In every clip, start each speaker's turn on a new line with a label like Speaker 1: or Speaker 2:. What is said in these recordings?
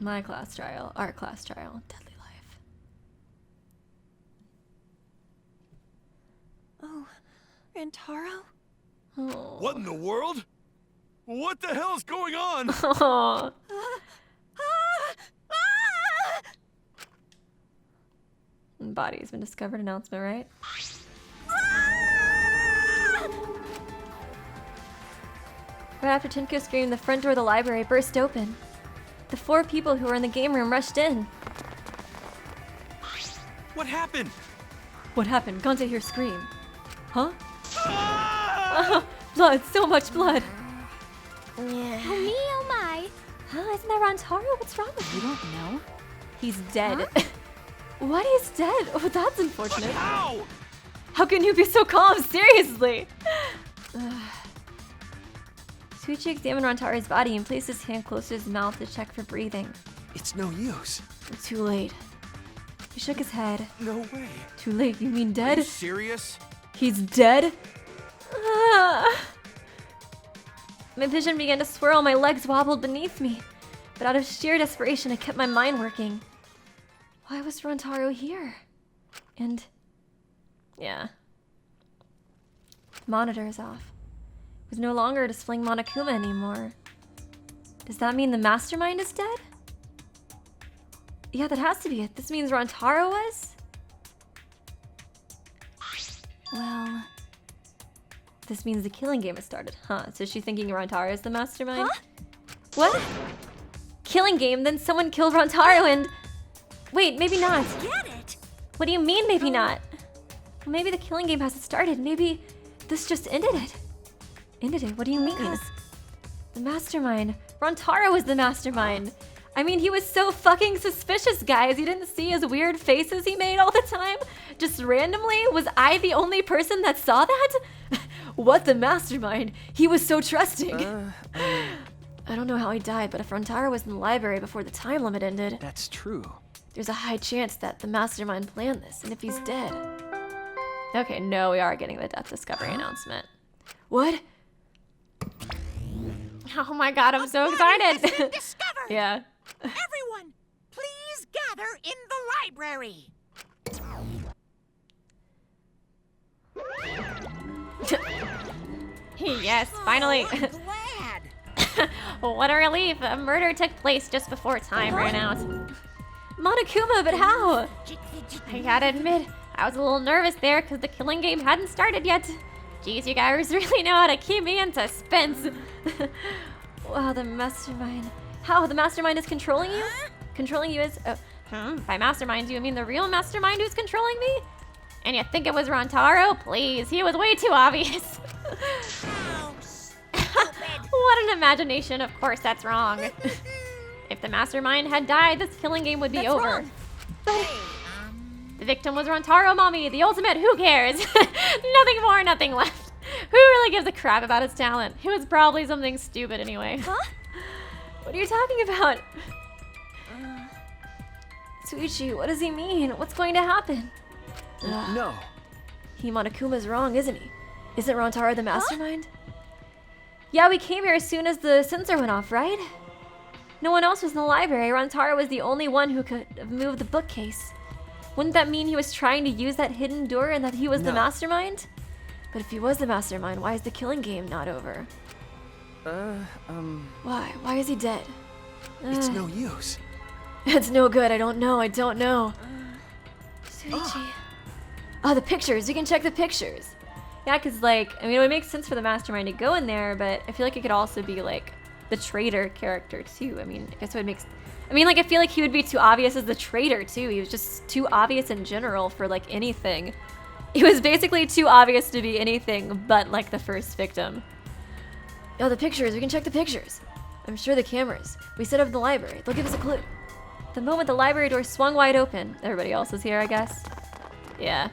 Speaker 1: My class trial, our class trial, deadly life.
Speaker 2: Oh, Rantaro?
Speaker 1: Oh.
Speaker 3: What in the world? What the hell's going on?
Speaker 1: Oh. Body has been discovered announcement, right? Right after Tinko screamed, the front door of the library burst open. The 4 people who were in the game room rushed in.
Speaker 3: What happened?
Speaker 1: What happened? Gonta hears scream. Huh? Oh, blood, so much blood.
Speaker 2: Oh me, oh my.
Speaker 1: Huh, isn't that Rantaro? What's wrong with
Speaker 2: You
Speaker 1: him?
Speaker 2: don't know?
Speaker 1: He's dead. What? He's dead? Oh, that's
Speaker 3: But
Speaker 1: unfortunate.
Speaker 3: how?
Speaker 1: How can you be so calm? Seriously! Suichi examined Rantaro's body and placed his hand close to his mouth to check for breathing.
Speaker 3: It's no use.
Speaker 1: Too late. He shook his head.
Speaker 3: No way.
Speaker 1: Too late, you mean
Speaker 3: Are you
Speaker 1: dead?
Speaker 3: serious?
Speaker 1: He's dead? My vision began to swirl, my legs wobbled beneath me. But out of sheer desperation, I kept my mind working. Why was Rantaro here? And... yeah. The monitor is off. It was no longer displaying Monokuma anymore. Does that mean the mastermind is dead? Yeah, that has to be it. This means Rantaro was? Well... this means the killing game has started, huh? So she's thinking Rantaro is the mastermind?
Speaker 2: Huh?
Speaker 1: What? Killing game? Then someone killed Rantaro and... wait, maybe not.
Speaker 2: Get it?
Speaker 1: What do you mean, maybe not? Well, maybe the killing game hasn't started. Maybe this just ended it. Ended it? What do you mean?
Speaker 2: Because-
Speaker 1: The mastermind. Rantaro is the mastermind. I mean, he was so fucking suspicious, guys. You didn't see his weird faces he made all the time? Just randomly? Was I the only person that saw that? What the mastermind? He was so trusting. I don't know how he died, but if Rantaro was in the library before the time limit ended,
Speaker 3: That's true.
Speaker 1: there's a high chance that the mastermind planned this, and if he's dead... Okay, no, we are getting the death discovery announcement. What? Oh my god, I'm so excited!
Speaker 4: Discovered!
Speaker 1: Yeah.
Speaker 4: Everyone, please gather in the library.
Speaker 1: Yes, finally.
Speaker 4: Oh, I'm glad.
Speaker 1: What a relief. A murder took place just before time ran out. Monokuma, but how? I gotta admit, I was a little nervous there because the killing game hadn't started yet. Geez, you guys really know how to keep me in suspense. Wow, the mastermind. How? The mastermind is controlling you? Controlling you is... by mastermind, do you mean the real mastermind who's controlling me? And you think it was Rantaro? Please, he was way too obvious.
Speaker 4: How stupid.
Speaker 1: What an imagination. Of course, that's wrong. If the mastermind had died, this killing game would be
Speaker 2: That's
Speaker 1: over.
Speaker 2: wrong.
Speaker 4: Hey,
Speaker 1: The victim was Rantaro, mommy. The ultimate, who cares? Nothing more, nothing less. Who really gives a crap about his talent? It was probably something stupid anyway.
Speaker 2: Huh?
Speaker 1: What are you talking about? Suichi, what does he mean? What's going to happen?
Speaker 3: No.
Speaker 1: Monokuma's wrong, isn't he? Isn't Rantaro the mastermind? Yeah, we came here as soon as the sensor went off, right? No one else was in the library. Rantaro was the only one who could have moved the bookcase. Wouldn't that mean he was trying to use that hidden door and that he was the
Speaker 3: No.
Speaker 1: mastermind? But if he was the mastermind, why is the killing game not over? Why? Why is he dead?
Speaker 3: It's no use.
Speaker 1: It's no good. I don't know. Suichi. Oh, the pictures. We can check the pictures. Yeah, because, like, I mean, it would make sense for the mastermind to go in there, but I feel like it could also be, like, the traitor character, too. I mean, I guess it would make... I mean, like, I feel like he would be too obvious as the traitor, too. He was just too obvious in general for, like, anything. He was basically too obvious to be anything but, like, the first victim. Oh, the pictures. We can check the pictures. I'm sure the cameras. We set up in the library. They'll give us a clue. The moment the library door swung wide open. Everybody else is here, I guess. Yeah.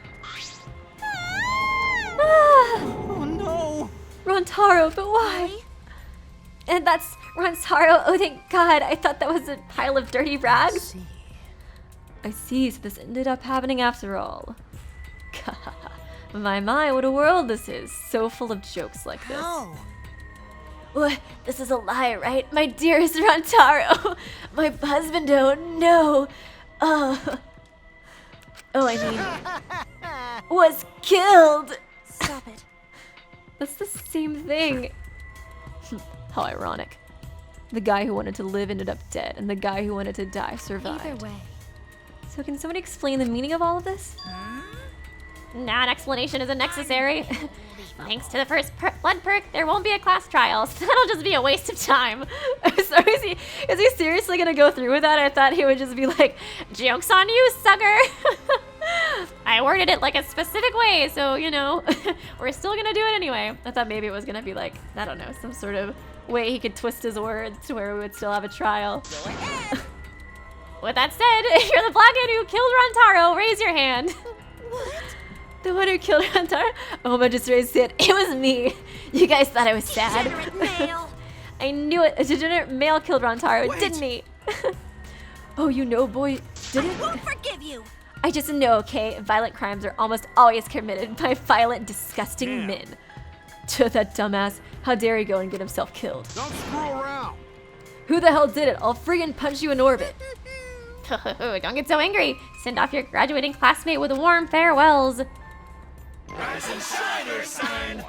Speaker 3: Oh no.
Speaker 1: Rantaro, but why? And that's Rantaro. Oh, thank God. I thought that was a pile of dirty rags. I see. So this ended up happening after all. My, what a world this is. So full of jokes like this.
Speaker 4: how?
Speaker 1: What? This is a lie, right? My dearest Rantaro! My husband, oh no! Oh, I mean, was killed!
Speaker 2: Stop it.
Speaker 1: That's the same thing. How ironic. The guy who wanted to live ended up dead, and the guy who wanted to die survived.
Speaker 2: Either way.
Speaker 1: So can somebody explain the meaning of all of this? Nah, an explanation isn't necessary. Thanks to the first blood perk, there won't be a class trial, so that'll just be a waste of time. So is he seriously gonna go through with that? I thought he would just be like, joke's on you, sucker! I worded it like a specific way, so, you know, we're still gonna do it anyway. I thought maybe it was gonna be like, I don't know, some sort of way he could twist his words to where we would still have a trial. With that said, if you're the blackhead who killed Rantaro, raise your hand.
Speaker 2: What?
Speaker 1: The one who killed Rantaro? Ouma just raised it. It was me. You guys thought I was sad.
Speaker 2: Degenerate male.
Speaker 1: I knew it. A degenerate male killed Rantaro,
Speaker 3: Wait.
Speaker 1: didn't he? Oh, you know, boy, did it?
Speaker 2: Won't forgive you.
Speaker 1: I just know, okay? Violent crimes are almost always committed by violent, disgusting
Speaker 3: Yeah.
Speaker 1: men. To that dumbass. How dare he go and get himself killed?
Speaker 3: Don't screw around.
Speaker 1: Who the hell did it? I'll friggin' punch you in orbit. Don't get so angry. Send off your graduating classmate with warm farewells.
Speaker 3: Rise and shine, Ursine.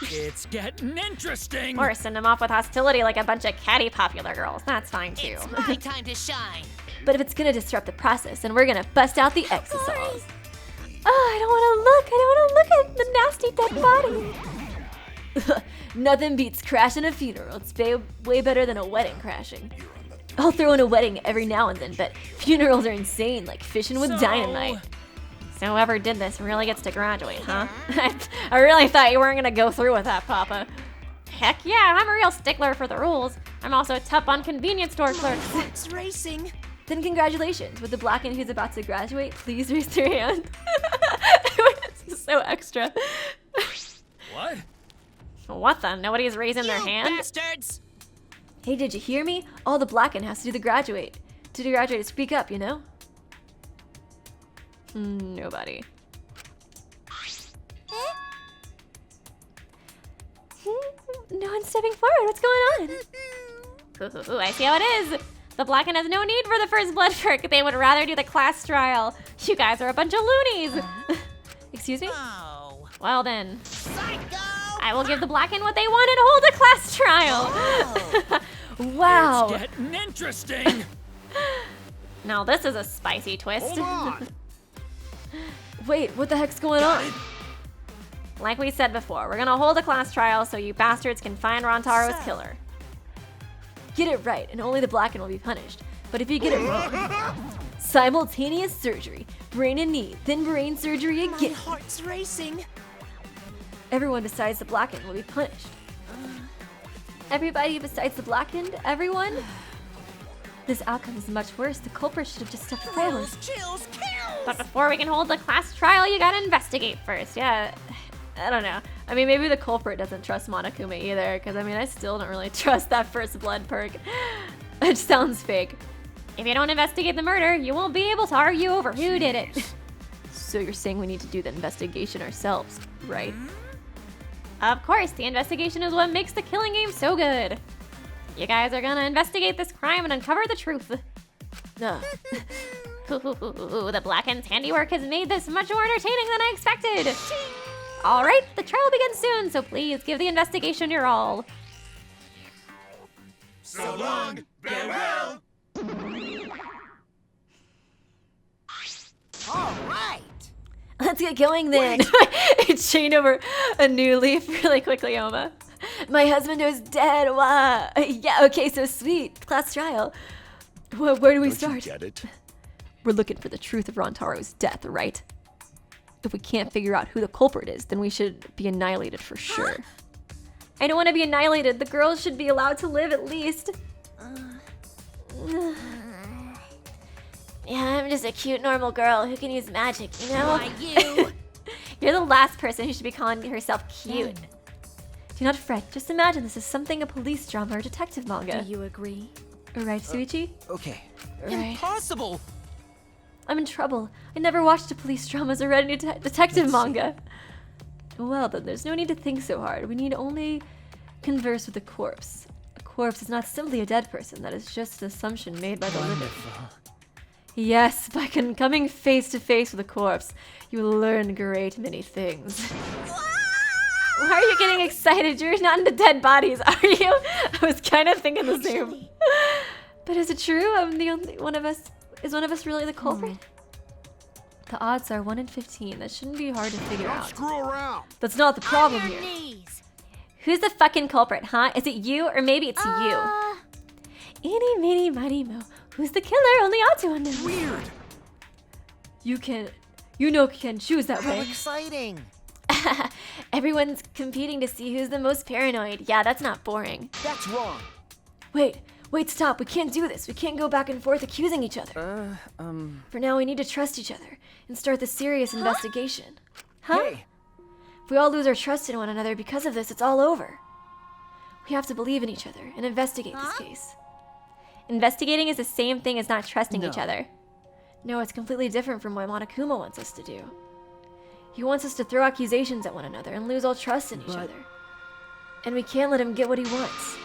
Speaker 5: It's getting interesting.
Speaker 1: Or send them off with hostility like a bunch of catty popular girls. That's fine too.
Speaker 4: It's my time to shine.
Speaker 1: But if it's gonna disrupt the process, then we're gonna bust out the exosols. Oh, I don't wanna look. I don't wanna look at the nasty dead body. Nothing beats crashing a funeral. It's way better than a wedding crashing. I'll throw in a wedding every now and then, but funerals are insane, like fishing with dynamite. So whoever did this really gets to graduate, huh? I really thought you weren't gonna go through with that, Papa. Heck yeah, I'm a real stickler for the rules. I'm also tough on convenience store clerks.
Speaker 2: It's racing.
Speaker 1: Then congratulations. With the blackened who's about to graduate, please raise your hand. This is so extra.
Speaker 5: What?
Speaker 1: What the? Nobody's raising their
Speaker 4: You
Speaker 1: hand?
Speaker 4: bastards!
Speaker 1: Hey, did you hear me? All the blackened has to do the graduate. To do graduate, speak up, you know? Nobody. No one's stepping forward. What's going on? Ooh, I see how it is. The blackened has no need for the first blood perk. They would rather do the class trial. You guys are a bunch of loonies. Excuse me?
Speaker 4: Oh.
Speaker 1: Well then,
Speaker 4: Psycho!
Speaker 1: I will give the blackened what they want and hold a class trial. Wow.
Speaker 5: It's getting interesting.
Speaker 1: Now this is a spicy twist.
Speaker 3: Hold on.
Speaker 1: Wait, what the heck's going on? Like we said before, we're gonna hold a class trial so you bastards can find Rantaro's killer. Get it right, and only the blackened will be punished. But if you get it wrong, simultaneous surgery, brain and knee, then brain surgery
Speaker 2: My
Speaker 1: again.
Speaker 2: heart's racing.
Speaker 1: Everyone besides the blackened will be punished. Everybody besides the blackened? Everyone? This outcome is much worse. The culprit should have just stepped forward.
Speaker 2: Chills, kills.
Speaker 1: But before we can hold the class trial, you gotta investigate first. Yeah, I don't know. I mean, maybe the culprit doesn't trust Monokuma either, because I mean, I still don't really trust that first blood perk. It sounds fake. If you don't investigate the murder, you won't be able to argue over who did it. So you're saying we need to do the investigation ourselves, right? Of course, the investigation is what makes the killing game so good. You guys are gonna investigate this crime and uncover the truth. The blackened's handiwork has made this much more entertaining than I expected. All right, the trial begins soon, so please give the investigation your all.
Speaker 3: So long, farewell.
Speaker 4: All right.
Speaker 1: Let's get going then. Chain over a new leaf really quickly, Ouma. My husband is dead. Wow. Yeah, okay, so sweet. Class trial. Where do we start?
Speaker 3: Get it?
Speaker 1: We're looking for the truth of Rantaro's death, right? If we can't figure out who the culprit is, then we should be annihilated for sure. I don't want to be annihilated. The girls should be allowed to live at least. Yeah, I'm just a cute, normal girl who can use magic, you know?
Speaker 4: Why you?
Speaker 1: You're the last person who should be calling herself cute. Do not fret. Just imagine this is something a police drama or detective manga.
Speaker 2: Do you agree?
Speaker 1: Right, Suichi?
Speaker 5: Okay.
Speaker 1: Right.
Speaker 5: Impossible.
Speaker 1: I'm in trouble. I never watched a police dramas or read any detective manga. Well then, there's no need to think so hard. We need only converse with a corpse. A corpse is not simply a dead person. That is just an assumption made by the living. Yes, by coming face to face with a corpse, you will learn great many things. Why are you getting excited? You're not into dead bodies, are you? I was kind of thinking the same. But is it true? I'm the only one of us. Is one of us really the culprit? The odds are 1 in 15. That shouldn't be hard to figure
Speaker 3: Don't
Speaker 1: out.
Speaker 3: screw around.
Speaker 1: That's not the problem
Speaker 4: On your
Speaker 1: here.
Speaker 4: knees.
Speaker 1: Who's the fucking culprit, huh? Is it you or maybe it's you? Eeny, meeny, miny, mo. Who's the killer? Only Otto will know.
Speaker 3: Weird.
Speaker 1: You can choose that
Speaker 2: How
Speaker 1: way.
Speaker 2: exciting.
Speaker 1: Everyone's competing to see who's the most paranoid. Yeah, that's not boring.
Speaker 2: That's wrong.
Speaker 1: Wait, stop. We can't do this. We can't go back and forth accusing each other. For now, we need to trust each other and start the serious investigation. Huh?
Speaker 2: Hey.
Speaker 1: If we all lose our trust in one another because of this, it's all over. We have to believe in each other and investigate this case. Investigating is the same thing as not trusting each other. No, it's completely different from what Monokuma wants us to do. He wants us to throw accusations at one another and lose all trust in each other. And we can't let him get what he wants.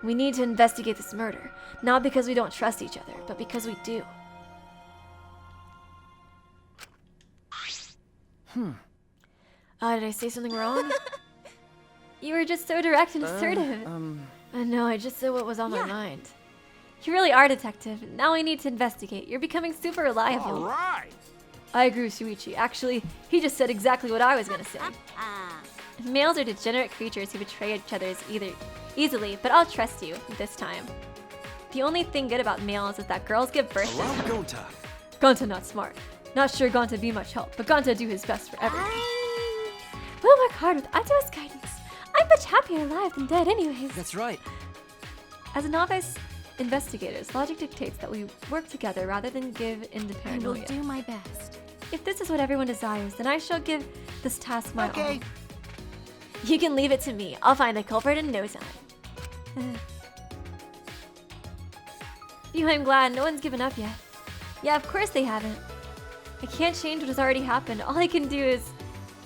Speaker 1: We need to investigate this murder, not because we don't trust each other, but because we do. Did I say something wrong? You were just so direct and assertive. No, I just said what was on my mind. You really are, detective. Now I need to investigate. You're becoming super reliable.
Speaker 3: All right.
Speaker 1: I agree with Shuichi. Actually, he just said exactly what I was gonna say. Males are degenerate creatures who betray each other easily, but I'll trust you this time. The only thing good about males is that girls give birth to
Speaker 3: Allow
Speaker 1: them.
Speaker 3: Gonta.
Speaker 1: Gonta not smart. Not sure Gonta be much help, but Gonta do his best for everyone. We'll work hard with Ato's guidance. I'm much happier alive than dead anyways.
Speaker 2: That's right.
Speaker 1: As a novice investigators, logic dictates that we work together rather than give in to
Speaker 4: I will
Speaker 1: paranoia.
Speaker 4: do my best.
Speaker 1: If this is what everyone desires, then I shall give this task my
Speaker 2: Okay.
Speaker 1: all. You can leave it to me. I'll find the culprit in no time. Phew, I'm glad no one's given up yet. Yeah, of course they haven't. I can't change what has already happened. All I can do is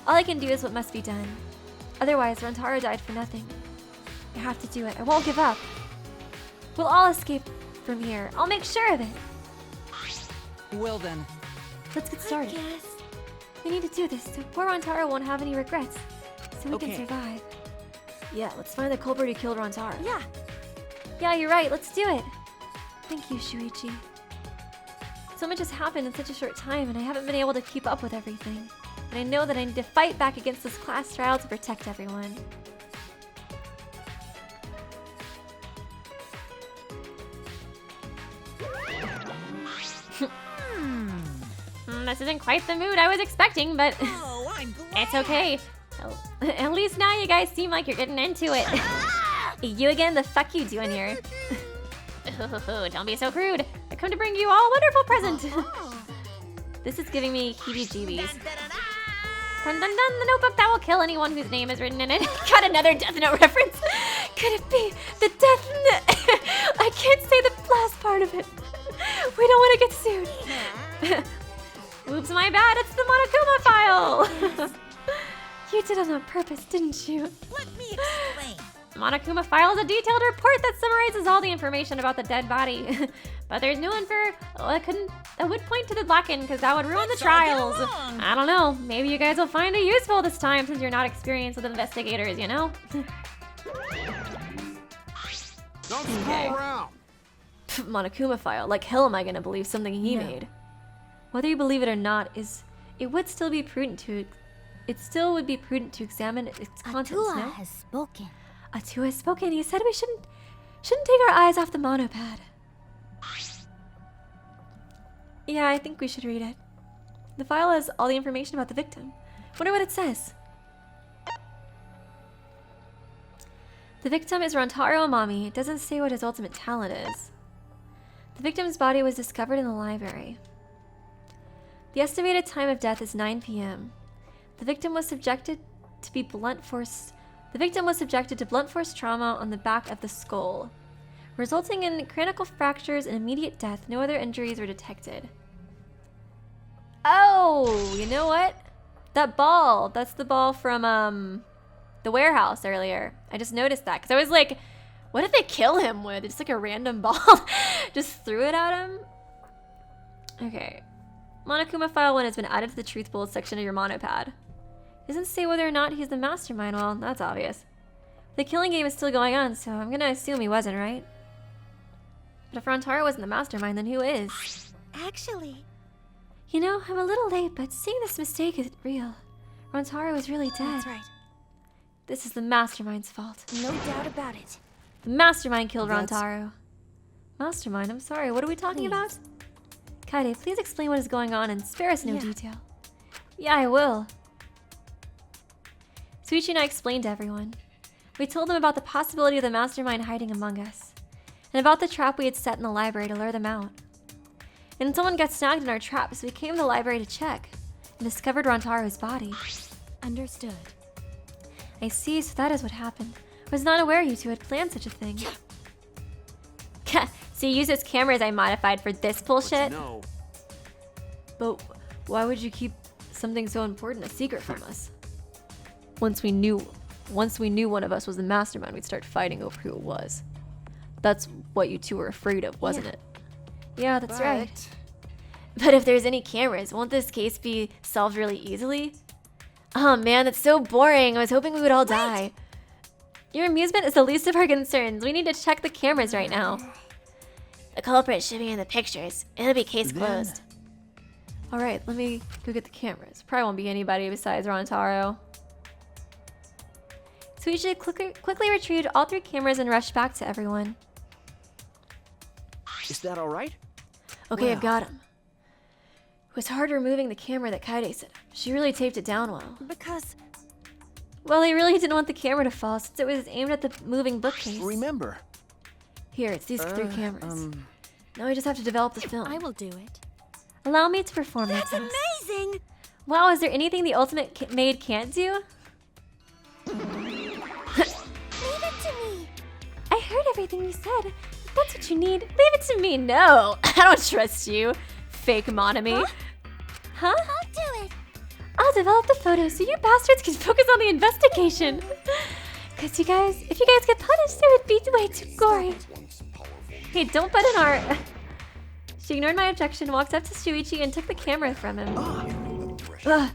Speaker 1: what must be done. Otherwise, Rantaro died for nothing. I have to do it. I won't give up. We'll all escape from here. I'll make sure of it.
Speaker 2: Well then.
Speaker 1: Let's get started. We need to do this so poor Rantaro won't have any regrets. So we can
Speaker 2: Okay.
Speaker 1: survive. Yeah, let's find the culprit who killed Rantaro.
Speaker 4: Yeah.
Speaker 1: Yeah, you're right. Let's do it. Thank you, Shuichi. So much has happened in such a short time, and I haven't been able to keep up with everything. And I know that I need to fight back against this class trial to protect everyone. This isn't quite the mood I was expecting, but
Speaker 4: Oh, I'm glad.
Speaker 1: it's okay. At least now you guys seem like you're getting into it. You again? The fuck you doing here? Don't be so crude. I come to bring you all a wonderful present. This is giving me heebie-jeebies. Dun dun dun, the notebook that will kill anyone whose name is written in it. Got another Death Note reference. Could it be the Death Note? I can't say the last part of it. We don't want to get sued. Oops, my bad. It's the Monokuma file. You did it on purpose, didn't you?
Speaker 4: Let me explain.
Speaker 1: Monokuma file is a detailed report that summarizes all the information about the dead body. But there's no info. I would point to the Blacken because that would ruin the
Speaker 4: Let's all get
Speaker 1: trials.
Speaker 4: along.
Speaker 1: I don't know. Maybe you guys will find it useful this time since you're not experienced with investigators, you know?
Speaker 3: Don't screw
Speaker 1: Okay.
Speaker 3: around.
Speaker 1: Monokuma file. Like hell am I gonna believe something he made? Whether you believe it or not, it would still be prudent to examine its contents, no?
Speaker 6: has spoken.
Speaker 1: Atu has spoken. He said we shouldn't take our eyes off the monopad. Yeah, I think we should read it. The file has all the information about the victim. Wonder what it says. The victim is Rantaro Amami. It doesn't say what his ultimate talent is. The victim's body was discovered in the library. The estimated time of death is 9 p.m. The victim was subjected to blunt force trauma on the back of the skull, resulting in cranial fractures and immediate death. No other injuries were detected. Oh, you know what? That ball. That's the ball from the warehouse earlier. I just noticed that because I was like, what did they kill him with? Just like a random ball. Just threw it at him. Okay. Monokuma File 1 has been added to the Truth Bullet section of your monopad. It doesn't say whether or not he's the mastermind. Well, that's obvious. The killing game is still going on, so I'm gonna assume he wasn't, right? But if Rantaro wasn't the mastermind, then who is?
Speaker 4: Actually,
Speaker 1: You know, I'm a little late, but seeing this mistake is real. Rantaro is really dead.
Speaker 4: that's right.
Speaker 1: This is the mastermind's fault.
Speaker 4: No doubt about it.
Speaker 1: The mastermind killed
Speaker 2: That's-
Speaker 1: Rantaro. Mastermind? I'm sorry, what are we talking
Speaker 4: Please.
Speaker 1: about? Kaede, please explain what is going on and spare us no
Speaker 4: Yeah.
Speaker 1: detail. Yeah, I will. Suichi and I explained to everyone. We told them about the possibility of the mastermind hiding among us, and about the trap we had set in the library to lure them out. And someone got snagged in our trap, so we came to the library to check, and discovered Rantaro's body.
Speaker 4: Understood.
Speaker 1: I see, so that is what happened. I was not aware you two had planned such a thing. So you use those cameras I modified for this bullshit?
Speaker 3: No.
Speaker 1: But why would you keep something so important a secret from us? Once we knew one of us was the mastermind, we'd start fighting over who it was. That's what you two were afraid of, wasn't it? Yeah, that's right. But if there's any cameras, won't this case be solved really easily? Oh man, that's so boring. I was hoping we would all die. Your amusement is the least of our concerns. We need to check the cameras right now. The culprit should be in the pictures. It'll be case closed. Alright, let me go get the cameras. Probably won't be anybody besides Rantaro. Suichi quickly retrieved all 3 cameras and rushed back to everyone.
Speaker 2: Is that all right?
Speaker 1: Okay, I've got him. It was hard removing the camera that Kaede set up. She really taped it down well.
Speaker 4: Because
Speaker 1: Well, he really didn't want the camera to fall since it was aimed at the moving bookcase.
Speaker 2: Remember.
Speaker 1: Here, it's these 3 cameras. Now I just have to develop the film.
Speaker 4: I will do it.
Speaker 1: Allow me to perform my
Speaker 4: That's
Speaker 1: task.
Speaker 4: amazing!
Speaker 1: Wow, is there anything the ultimate maid can't do?
Speaker 4: Leave it to me.
Speaker 1: I heard everything you said. If that's what you need, leave it to me. No, I don't trust you, fake Monami. Huh?
Speaker 4: I'll do it.
Speaker 1: I'll develop the photos so you bastards can focus on the investigation. Cause if you guys get punished, it would be way too gory. Hey, don't butt in our... She ignored my objection, walked up to Shuichi and took the camera from him. Ugh.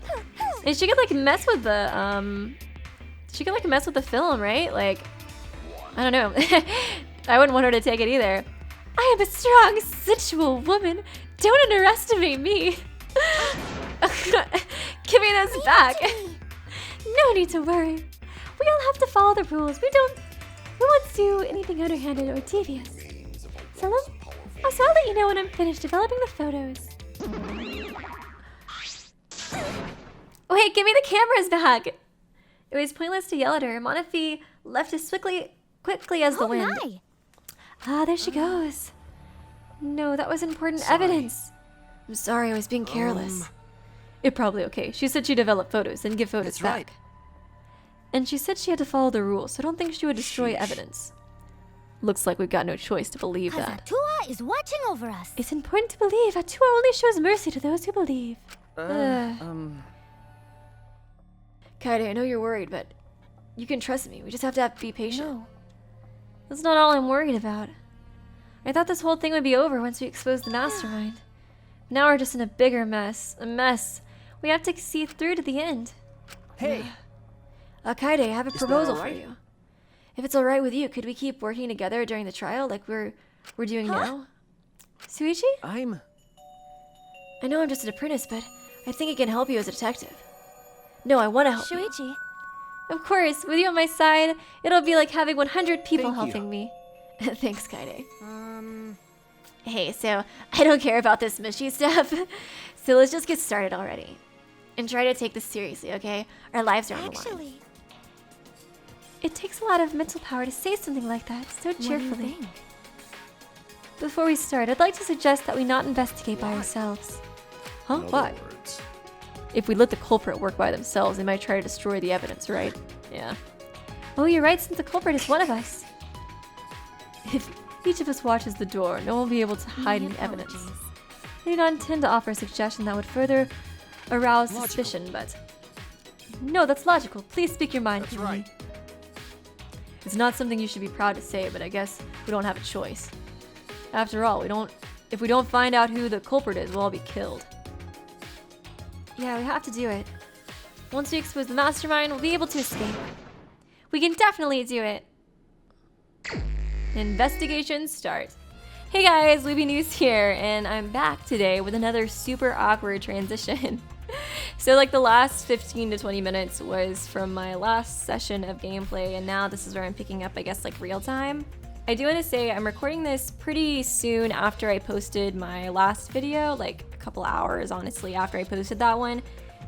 Speaker 1: And she could like mess with the mess with the film, right? Like, I don't know. I wouldn't want her to take it either. I am a strong, sensual woman. Don't underestimate me. Give me those back. No need to worry. We all have to follow the rules. We won't do anything underhanded or devious. So I'll let you know when I'm finished developing the photos. Wait, give me the cameras back. It was pointless to yell at her. Monafi left as quickly as the wind.
Speaker 4: My.
Speaker 1: Ah, there she goes. No, that was important evidence. I'm sorry, I was being careless. It's probably okay. She said she'd develop photos and give photos
Speaker 2: That's
Speaker 1: back.
Speaker 2: right.
Speaker 1: And she said she had to follow the rules, so I don't think she would destroy evidence. Looks like we've got no choice to believe that.
Speaker 4: Hazatua is watching over us.
Speaker 1: It's important to believe. Atua only shows mercy to those who believe. Kaede, I know you're worried, but you can trust me. We just have to be patient.
Speaker 4: No.
Speaker 1: That's not all I'm worried about. I thought this whole thing would be over once we exposed the mastermind. Now we're just in a bigger mess. A mess we have to see through to the end.
Speaker 2: Hey,
Speaker 1: Kaede, I have a
Speaker 2: that
Speaker 1: proposal for
Speaker 2: alright?
Speaker 1: you. If it's alright with you, could we keep working together during the trial like we're doing now? Suichi?
Speaker 2: I'm...
Speaker 1: I know I'm just an apprentice, but I think I can help you as a detective. No, I want to help you.
Speaker 4: Shuichi.
Speaker 1: Of course, with you on my side, it'll be like having 100 people
Speaker 2: Thank you.
Speaker 1: helping me. Thanks, Kaede. Hey, so I don't care about this mushy stuff. So let's just get started already. And try to take this seriously, okay? Our lives are on the line.
Speaker 4: Actually,
Speaker 1: It takes a lot of mental power to say something like that so
Speaker 4: what do you
Speaker 1: cheerfully.
Speaker 4: think?
Speaker 1: Before we start, I'd like to suggest that we not investigate by ourselves. Huh? Why? If we let the culprit work by themselves, they might try to destroy the evidence, right? Yeah. Oh, you're right, since the culprit is one of us. If each of us watches the door, no one will be able to hide any evidence.
Speaker 4: Apologies.
Speaker 1: I do not intend to offer a suggestion that would further arouse suspicion, but No, that's logical. Please speak your mind.
Speaker 3: That's
Speaker 1: Kimmy.
Speaker 3: right.
Speaker 1: It's not something you should be proud to say, but I guess we don't have a choice. After all, if we don't find out who the culprit is, we'll all be killed. Yeah, we have to do it. Once we expose the mastermind, we'll be able to escape. We can definitely do it. Investigation starts. Hey guys, Luby News here, and I'm back today with another super awkward transition. So like the last 15 to 20 minutes was from my last session of gameplay, and now this is where I'm picking up, I guess, like real time. I do want to say I'm recording this pretty soon after I posted my last video, like a couple hours honestly after I posted that one.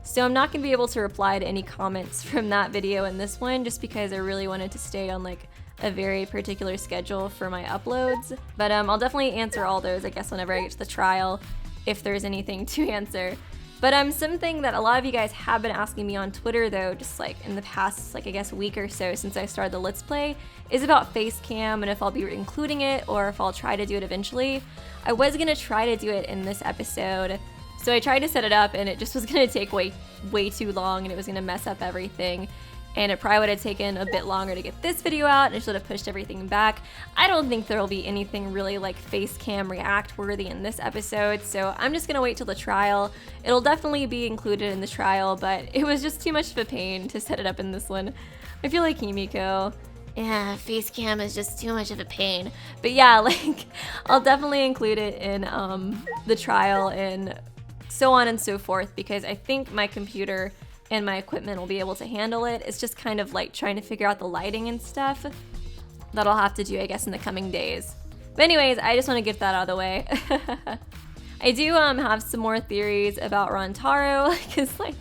Speaker 1: So I'm not going to be able to reply to any comments from that video in this one, just because I really wanted to stay on like a very particular schedule for my uploads. But I'll definitely answer all those, I guess, whenever I get to the trial, if there's anything to answer. But something that a lot of you guys have been asking me on Twitter though, just like in the past, like I guess week or so since I started the Let's Play, is about face cam and if I'll be including it or if I'll try to do it eventually. I was gonna try to do it in this episode, so I tried to set it up and it just was gonna take way too long and it was gonna mess up everything. And it probably would have taken a bit longer to get this video out and it should have pushed everything back. I don't think there will be anything really like face cam react worthy in this episode, so I'm just gonna wait till the trial. It'll definitely be included in the trial, but it was just too much of a pain to set it up in this one. I feel like Himiko. Yeah, face cam is just too much of a pain. But yeah, like I'll definitely include it in the trial and so on and so forth, because I think my computer and my equipment will be able to handle it. It's just kind of like trying to figure out the lighting and stuff that I'll have to do, I guess, in the coming days. But anyways, I just want to get that out of the way. I do have some more theories about Rantaro, because like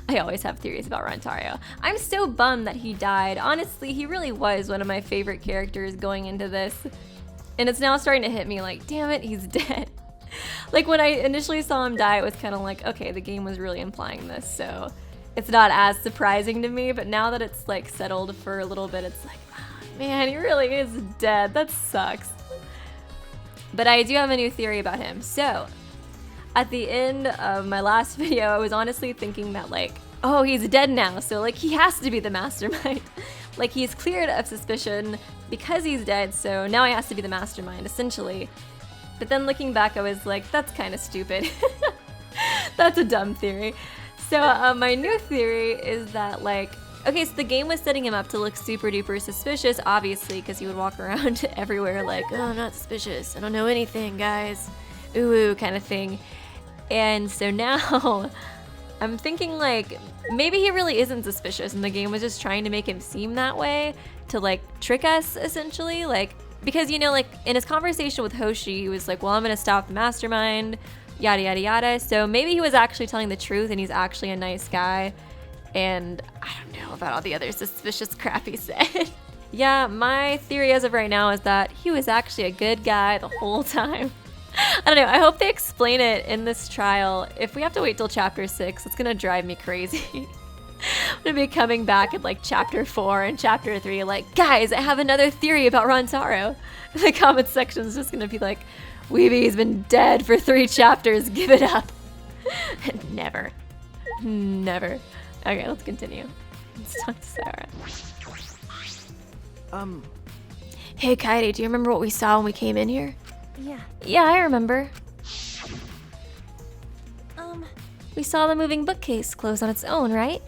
Speaker 1: I always have theories about Rantaro. I'm so bummed that he died. Honestly, he really was one of my favorite characters going into this. And it's now starting to hit me like, damn it, he's dead. Like when I initially saw him die, it was kind of like, okay, the game was really implying this, so it's not as surprising to me, but now that it's like settled for a little bit, it's like, oh, man, he really is dead. That sucks. But I do have a new theory about him. So at the end of my last video, I was honestly thinking that like, oh, he's dead now, so like he has to be the mastermind. Like he's cleared of suspicion because he's dead, so now he has to be the mastermind, essentially. But then looking back, I was like, that's kind of stupid. That's a dumb theory. So my new theory is that like, okay, so the game was setting him up to look super duper suspicious, obviously, because he would walk around everywhere like, oh, I'm not suspicious. I don't know anything, guys. Ooh, kind of thing. And so now I'm thinking like, maybe he really isn't suspicious and the game was just trying to make him seem that way to like trick us, essentially. Like, because, you know, like in his conversation with Hoshi, he was like, well, I'm going to stop the mastermind, yada, yada, yada. So maybe he was actually telling the truth and he's actually a nice guy. And I don't know about all the other suspicious crap he said. Yeah, my theory as of right now is that he was actually a good guy the whole time. I don't know, I hope they explain it in this trial. If we have to wait till chapter 6, it's gonna drive me crazy. I'm gonna be coming back at like chapter 4 and chapter 3 like, guys, I have another theory about Rantaro. The comment section is just gonna be like, Weeby's been dead for 3 chapters, give it up. Never. Never. Okay, let's continue. Let's talk to Sarah. Hey, Kaede, do you remember what we saw when we came in here? Yeah, I remember. We saw the moving bookcase close on its own, right?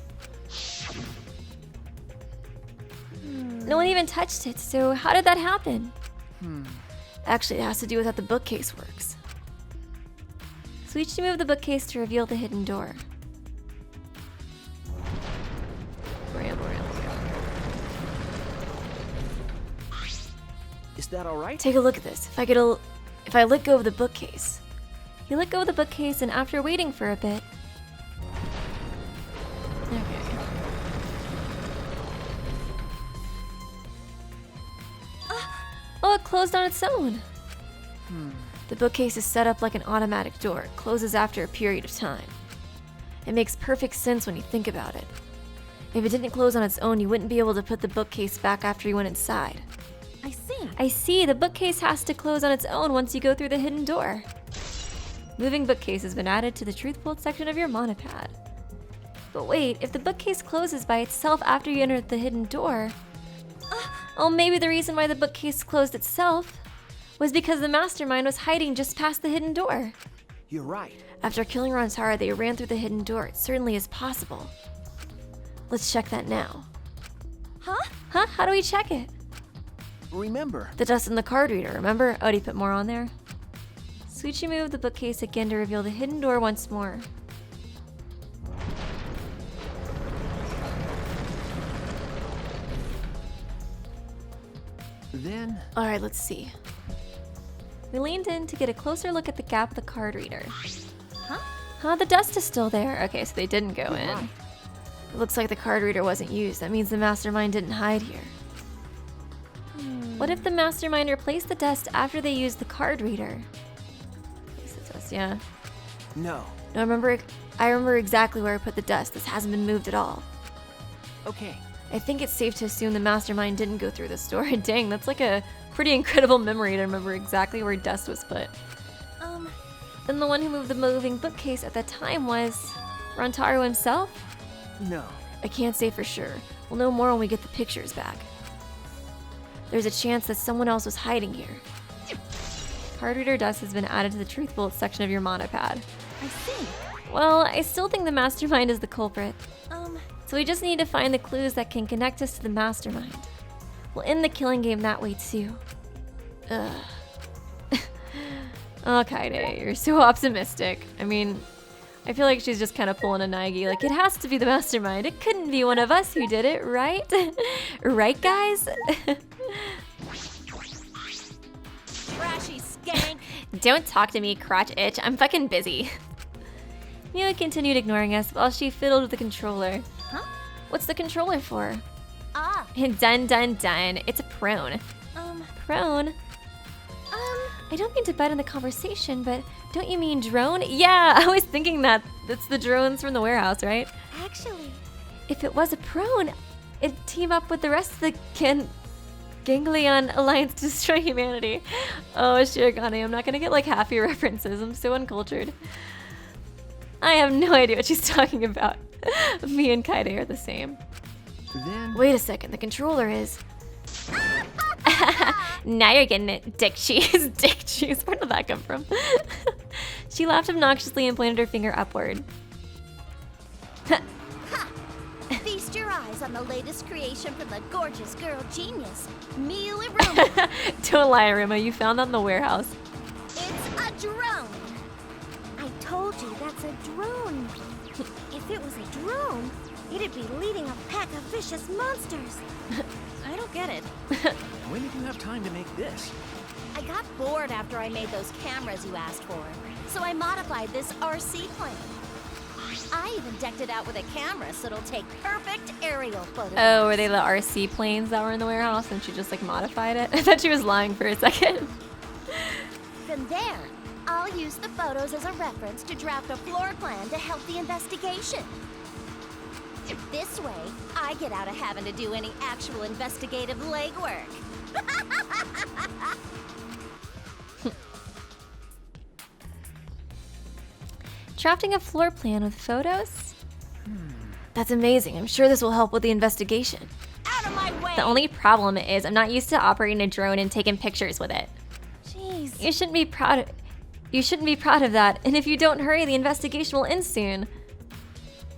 Speaker 1: No one even touched it, so how did that happen? Actually, it has to do with how the bookcase works. So we each move the bookcase to reveal the hidden door.
Speaker 6: Is that all right?
Speaker 1: Take a look at this. If I let go of the bookcase. You let go of the bookcase, and after waiting for a bit. Okay. Oh, it closed on its own. The bookcase is set up like an automatic door. It closes after a period of time. It makes perfect sense when you think about it. If it didn't close on its own, you wouldn't be able to put the bookcase back after you went inside. I see, the bookcase has to close on its own once you go through the hidden door. Moving bookcase has been added to the truth bolt section of your monopad. But wait, if the bookcase closes by itself after you enter the hidden door... Oh, maybe the reason why the bookcase closed itself was because the mastermind was hiding just past the hidden door.
Speaker 6: You're right.
Speaker 1: After killing Rantaro, they ran through the hidden door. It certainly is possible. Let's check that now.
Speaker 4: Huh?
Speaker 1: Huh? How do we check it?
Speaker 6: Remember,
Speaker 1: The dust in the card reader, remember? Oh, did he put more on there? Suichi moved the bookcase again to reveal the hidden door once more.
Speaker 6: then
Speaker 1: Alright, let's see. We leaned in to get a closer look at the gap of the card reader. Huh? The dust is still there. Okay, so they didn't go in.
Speaker 6: right.
Speaker 1: It looks like the card reader wasn't used. That means the mastermind didn't hide here. What if the mastermind replaced the dust after they used the card reader? Replace the dust, yeah.
Speaker 6: no.
Speaker 1: No, I remember exactly where I put the dust. This hasn't been moved at all.
Speaker 6: Okay.
Speaker 1: I think it's safe to assume the mastermind didn't go through this door. Dang, that's like a pretty incredible memory to remember exactly where dust was put. Then the one who moved the moving bookcase at that time was Rantaro himself?
Speaker 6: No.
Speaker 1: I can't say for sure. We'll know more when we get the pictures back. There's a chance that someone else was hiding here. Card reader dust has been added to the truth bullet section of your monopad.
Speaker 4: I see.
Speaker 1: Well, I still think the mastermind is the culprit. So we just need to find the clues that can connect us to the mastermind. We'll end the killing game that way too. Ugh. Oh, Kaede, you're so optimistic. I mean, I feel like she's just kind of pulling a Naegi. Like, it has to be the mastermind. It couldn't be one of us who did it, right? Right, guys?
Speaker 4: Trashy skank.
Speaker 1: Don't talk to me, crotch itch. I'm fucking busy. Mia continued ignoring us while she fiddled with the controller.
Speaker 4: Huh?
Speaker 1: What's the controller for?
Speaker 4: Ah.
Speaker 1: Dun dun dun. It's a prone. Prone? I don't mean to butt in the conversation, but don't you mean drone? Yeah, I was thinking that. That's the drones from the warehouse, right?
Speaker 4: Actually.
Speaker 1: If it was a prone, it'd team up with the rest of the Ganglion Alliance to destroy humanity. Oh, Shirogane, I'm not gonna get like half your references. I'm so uncultured. I have no idea what she's talking about. Me and Kaede are the same.
Speaker 6: Then
Speaker 1: Wait a second, the controller is... Now you're getting it, dick cheese. Dick cheese, where did that come from? She laughed obnoxiously and pointed her finger upward.
Speaker 4: Feast your eyes on the latest creation from the gorgeous girl genius, Miu Iruma.
Speaker 1: Don't lie, Arima, you found that in the warehouse.
Speaker 4: It's a drone. I told you that's a drone. If it was a drone, it'd be leading a pack of vicious monsters. I don't get it.
Speaker 6: when did you have time to make this?
Speaker 4: I got bored after I made those cameras you asked for, so I modified this RC plane. I even decked it out with a camera so it'll take perfect aerial photos.
Speaker 1: Oh, were they the RC planes that were in the warehouse and she just like modified it? I thought she was lying for a second.
Speaker 4: From there, I'll use the photos as a reference to draft a floor plan to help the investigation. This way, I get out of having to do any actual investigative legwork.
Speaker 1: Drafting a floor plan with photos? That's amazing. I'm sure this will help with the investigation.
Speaker 4: Out of my way!
Speaker 1: The only problem is I'm not used to operating a drone and taking pictures with it.
Speaker 4: Jeez.
Speaker 1: You shouldn't be proud of that. And if you don't hurry, the investigation will end soon.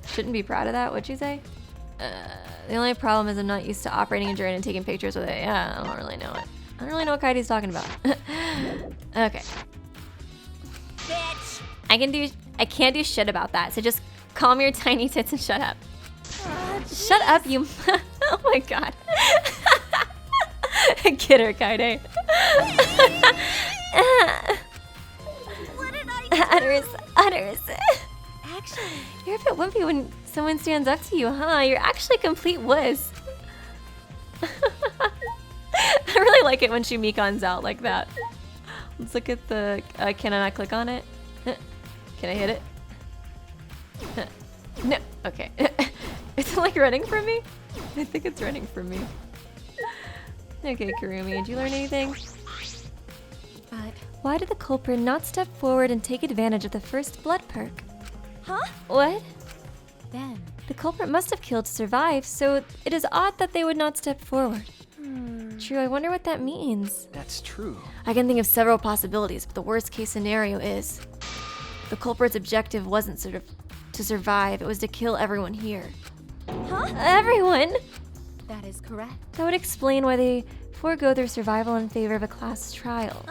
Speaker 1: Shouldn't be proud of that? What'd you say? The only problem is I'm not used to operating a drone and taking pictures with it. Yeah, I don't really know it. I don't really know what Kaidi's talking about. Okay.
Speaker 4: Bitch!
Speaker 1: I can't do shit about that. So just calm your tiny tits and shut up. Shut up, you. Oh my god. Get her, Kaide.
Speaker 4: What did I do?
Speaker 1: Utters.
Speaker 4: Actually,
Speaker 1: You're a bit wimpy when someone stands up to you, huh? You're actually complete wuss. I really like it when she Mikons out like that. Let's look at the... can I not click on it? Can I hit it? No. Okay. Is it like running from me? I think it's running from me. Okay, Kurumi, did you learn anything?
Speaker 4: but...
Speaker 1: Why did the culprit not step forward and take advantage of the first blood perk?
Speaker 4: Huh?
Speaker 1: What?
Speaker 4: Then,
Speaker 1: The culprit must have killed to survive, so it is odd that they would not step forward. True, I wonder what that means.
Speaker 6: That's true.
Speaker 1: I can think of several possibilities, but the worst case scenario is the culprit's objective wasn't to survive, it was to kill everyone here.
Speaker 4: Huh?
Speaker 1: Everyone!
Speaker 4: That is correct.
Speaker 1: That would explain why they forego their survival in favor of a class trial.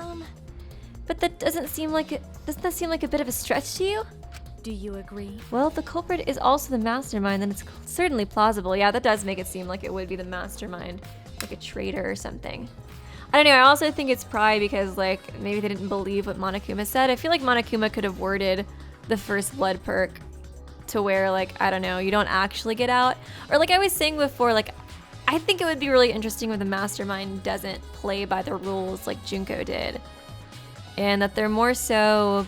Speaker 1: But that doesn't that seem like a bit of a stretch to you?
Speaker 4: Do you agree?
Speaker 1: Well, if the culprit is also the mastermind, then it's certainly plausible. Yeah, that does make it seem like it would be the mastermind, like a traitor or something. I don't know, I also think it's probably because, like, maybe they didn't believe what Monokuma said. I feel like Monokuma could have worded the first blood perk to where, like, I don't know, you don't actually get out. Or like I was saying before, like, I think it would be really interesting if the mastermind doesn't play by the rules like Junko did. And that they're more so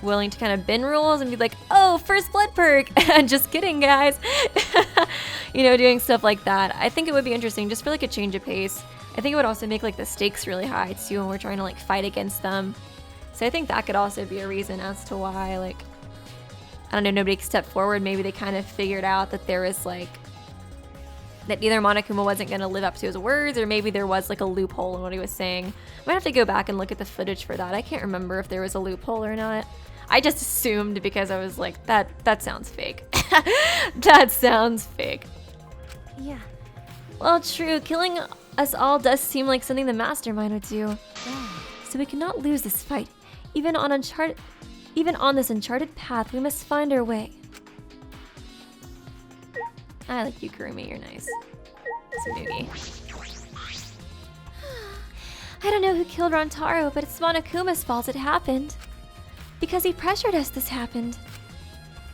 Speaker 1: willing to kind of bend rules and be like, oh, first blood perk. Just kidding, guys. You know, doing stuff like that. I think it would be interesting just for like a change of pace. I think it would also make like the stakes really high too when we're trying to like fight against them. So I think that could also be a reason as to why, like, I don't know, nobody stepped forward. Maybe they kind of figured out that there was like, that either Monokuma wasn't going to live up to his words, or maybe there was like a loophole in what he was saying. Might have to go back and look at the footage for that. I can't remember if there was a loophole or not. I just assumed because I was like, that sounds fake. That sounds fake.
Speaker 4: Yeah.
Speaker 1: Well, true. Killing us all does seem like something the mastermind would do. So we cannot lose this fight. Even on this uncharted path, we must find our way. I like you, Kurumi. You're nice. Tsunugi. I don't know who killed Rantaro, but it's Monokuma's fault it happened. Because he pressured us, this happened.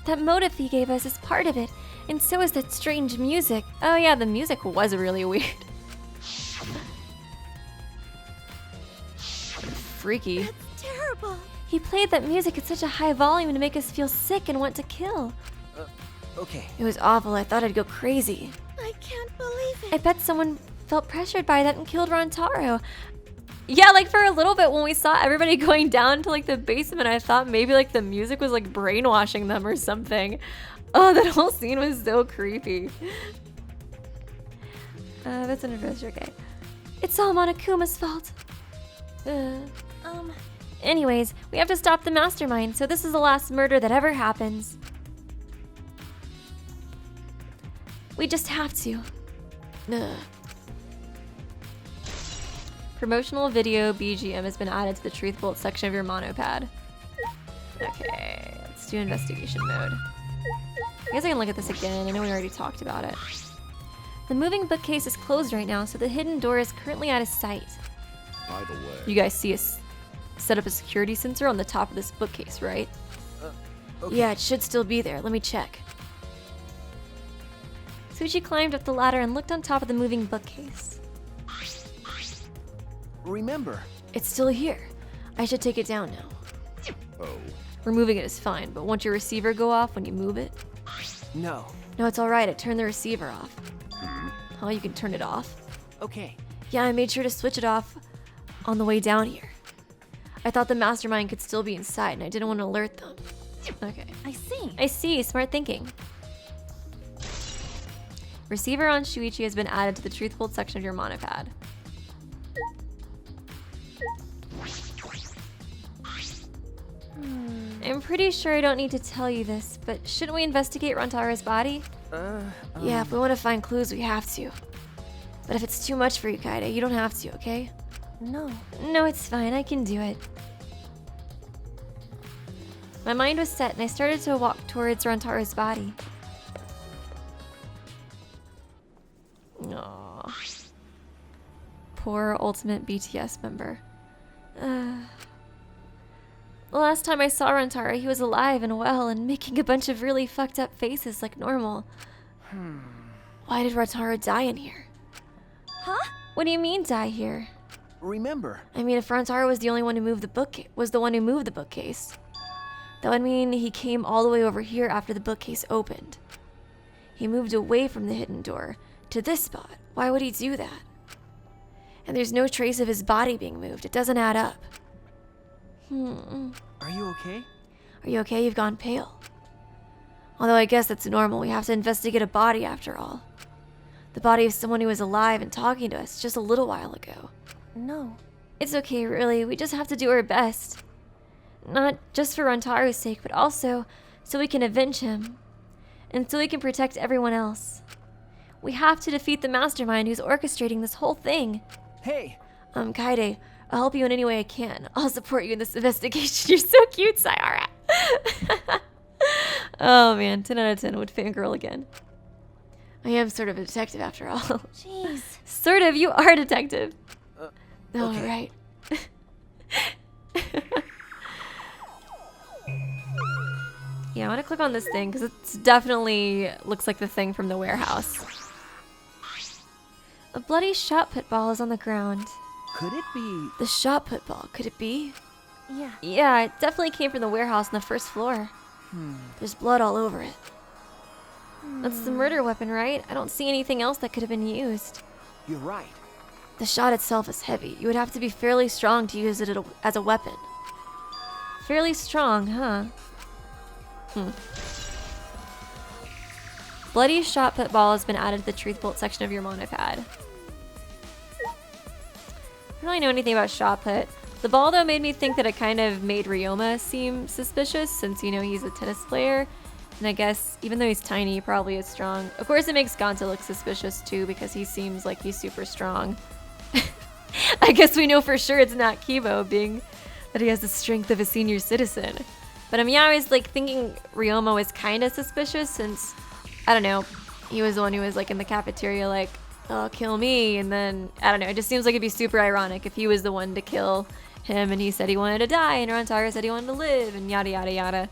Speaker 1: That motive he gave us is part of it, and so is that strange music. Oh yeah, the music was really weird. Freaky.
Speaker 4: That's terrible.
Speaker 1: He played that music at such a high volume to make us feel sick and want to kill.
Speaker 6: Okay.
Speaker 1: It was awful. I thought I'd go crazy.
Speaker 4: I can't believe it.
Speaker 1: I bet someone felt pressured by that and killed Rantaro. Yeah, like for a little bit when we saw everybody going down to like the basement, I thought maybe like the music was like brainwashing them or something. Oh, that whole scene was so creepy. That's an adventure, okay. It's all Monokuma's fault. Anyways, we have to stop the mastermind, so this is the last murder that ever happens. We just have to. Promotional video BGM has been added to the Truth Bolt section of your monopad. Okay, let's do investigation mode. I guess I can look at this again. I know we already talked about it. The moving bookcase is closed right now, so the hidden door is currently out of sight.
Speaker 3: By the way,
Speaker 1: You guys see us set up a security sensor on the top of this bookcase, right?
Speaker 6: Okay.
Speaker 1: Yeah, it should still be there. Let me check. Sushi climbed up the ladder and looked on top of the moving bookcase.
Speaker 6: Remember.
Speaker 1: It's still here. I should take it down now.
Speaker 3: oh,
Speaker 1: Removing it is fine, but won't your receiver go off when you move it?
Speaker 6: No.
Speaker 1: No, it's alright. I turned the receiver off. Oh, you can turn it off?
Speaker 6: Okay.
Speaker 1: Yeah, I made sure to switch it off on the way down here. I thought the mastermind could still be inside, and I didn't want to alert them. Okay.
Speaker 4: I see.
Speaker 1: I see. Smart thinking. Receiver on Shuichi has been added to the Truth Bolt section of your monopad. I'm pretty sure I don't need to tell you this, but shouldn't we investigate Rantaro's body? Yeah, if we want to find clues, we have to. But if it's too much for you, Kaede, you don't have to, okay?
Speaker 4: No.
Speaker 1: No, it's fine. I can do it. My mind was set, and I started to walk towards Rantaro's body. Aww. Poor ultimate BTS member. The last time I saw Rantaro, he was alive and well and making a bunch of really fucked up faces like normal. Why did Rantaro die in here?
Speaker 4: Huh?
Speaker 1: What do you mean die here?
Speaker 6: Remember.
Speaker 1: I mean, if Rantaro was the only one who moved the bookcase, that would mean he came all the way over here after the bookcase opened. He moved away from the hidden door to this spot. Why would he do that? And there's no trace of his body being moved. It doesn't add up.
Speaker 6: Are you okay?
Speaker 1: Are you okay? You've gone pale. Although I guess that's normal, we have to investigate a body after all. The body of someone who was alive and talking to us just a little while ago.
Speaker 4: No.
Speaker 1: It's okay, really. We just have to do our best. Not just for Rantaro's sake, but also so we can avenge him. And so we can protect everyone else. We have to defeat the mastermind who's orchestrating this whole thing.
Speaker 6: Hey,
Speaker 1: Kaede, I'll help you in any way I can. I'll support you in this investigation. You're so cute, Sayara. Oh man, 10 out of 10 would fangirl again. I am sort of a detective after all.
Speaker 4: Jeez.
Speaker 1: Sort of, you are a detective. Oh,
Speaker 6: okay.
Speaker 1: right. Yeah, I want to click on this thing because it definitely looks like the thing from the warehouse. A bloody shot put ball is on the ground.
Speaker 6: Could it be?
Speaker 1: The shot put ball, could it be?
Speaker 4: Yeah.
Speaker 1: Yeah, it definitely came from the warehouse on the first floor. There's blood all over it. That's the murder weapon, right? I don't see anything else that could have been used.
Speaker 6: You're right.
Speaker 1: The shot itself is heavy. You would have to be fairly strong to use it as a weapon. Fairly strong, huh? Bloody shot put ball has been added to the truth bolt section of your monopad. I don't really know anything about shot put. The ball, though, made me think that it kind of made Ryoma seem suspicious since, you know, he's a tennis player. And I guess, even though he's tiny, he probably is strong. Of course, it makes Gonta look suspicious, too, because he seems like he's super strong. I guess we know for sure it's not Kibo, being that he has the strength of a senior citizen. But yeah, I was like thinking Ryoma was kind of suspicious since, I don't know, he was the one who was like in the cafeteria like, oh, kill me. And then, I don't know, it just seems like it'd be super ironic if he was the one to kill him and he said he wanted to die and Rantaro said he wanted to live and yada yada yada.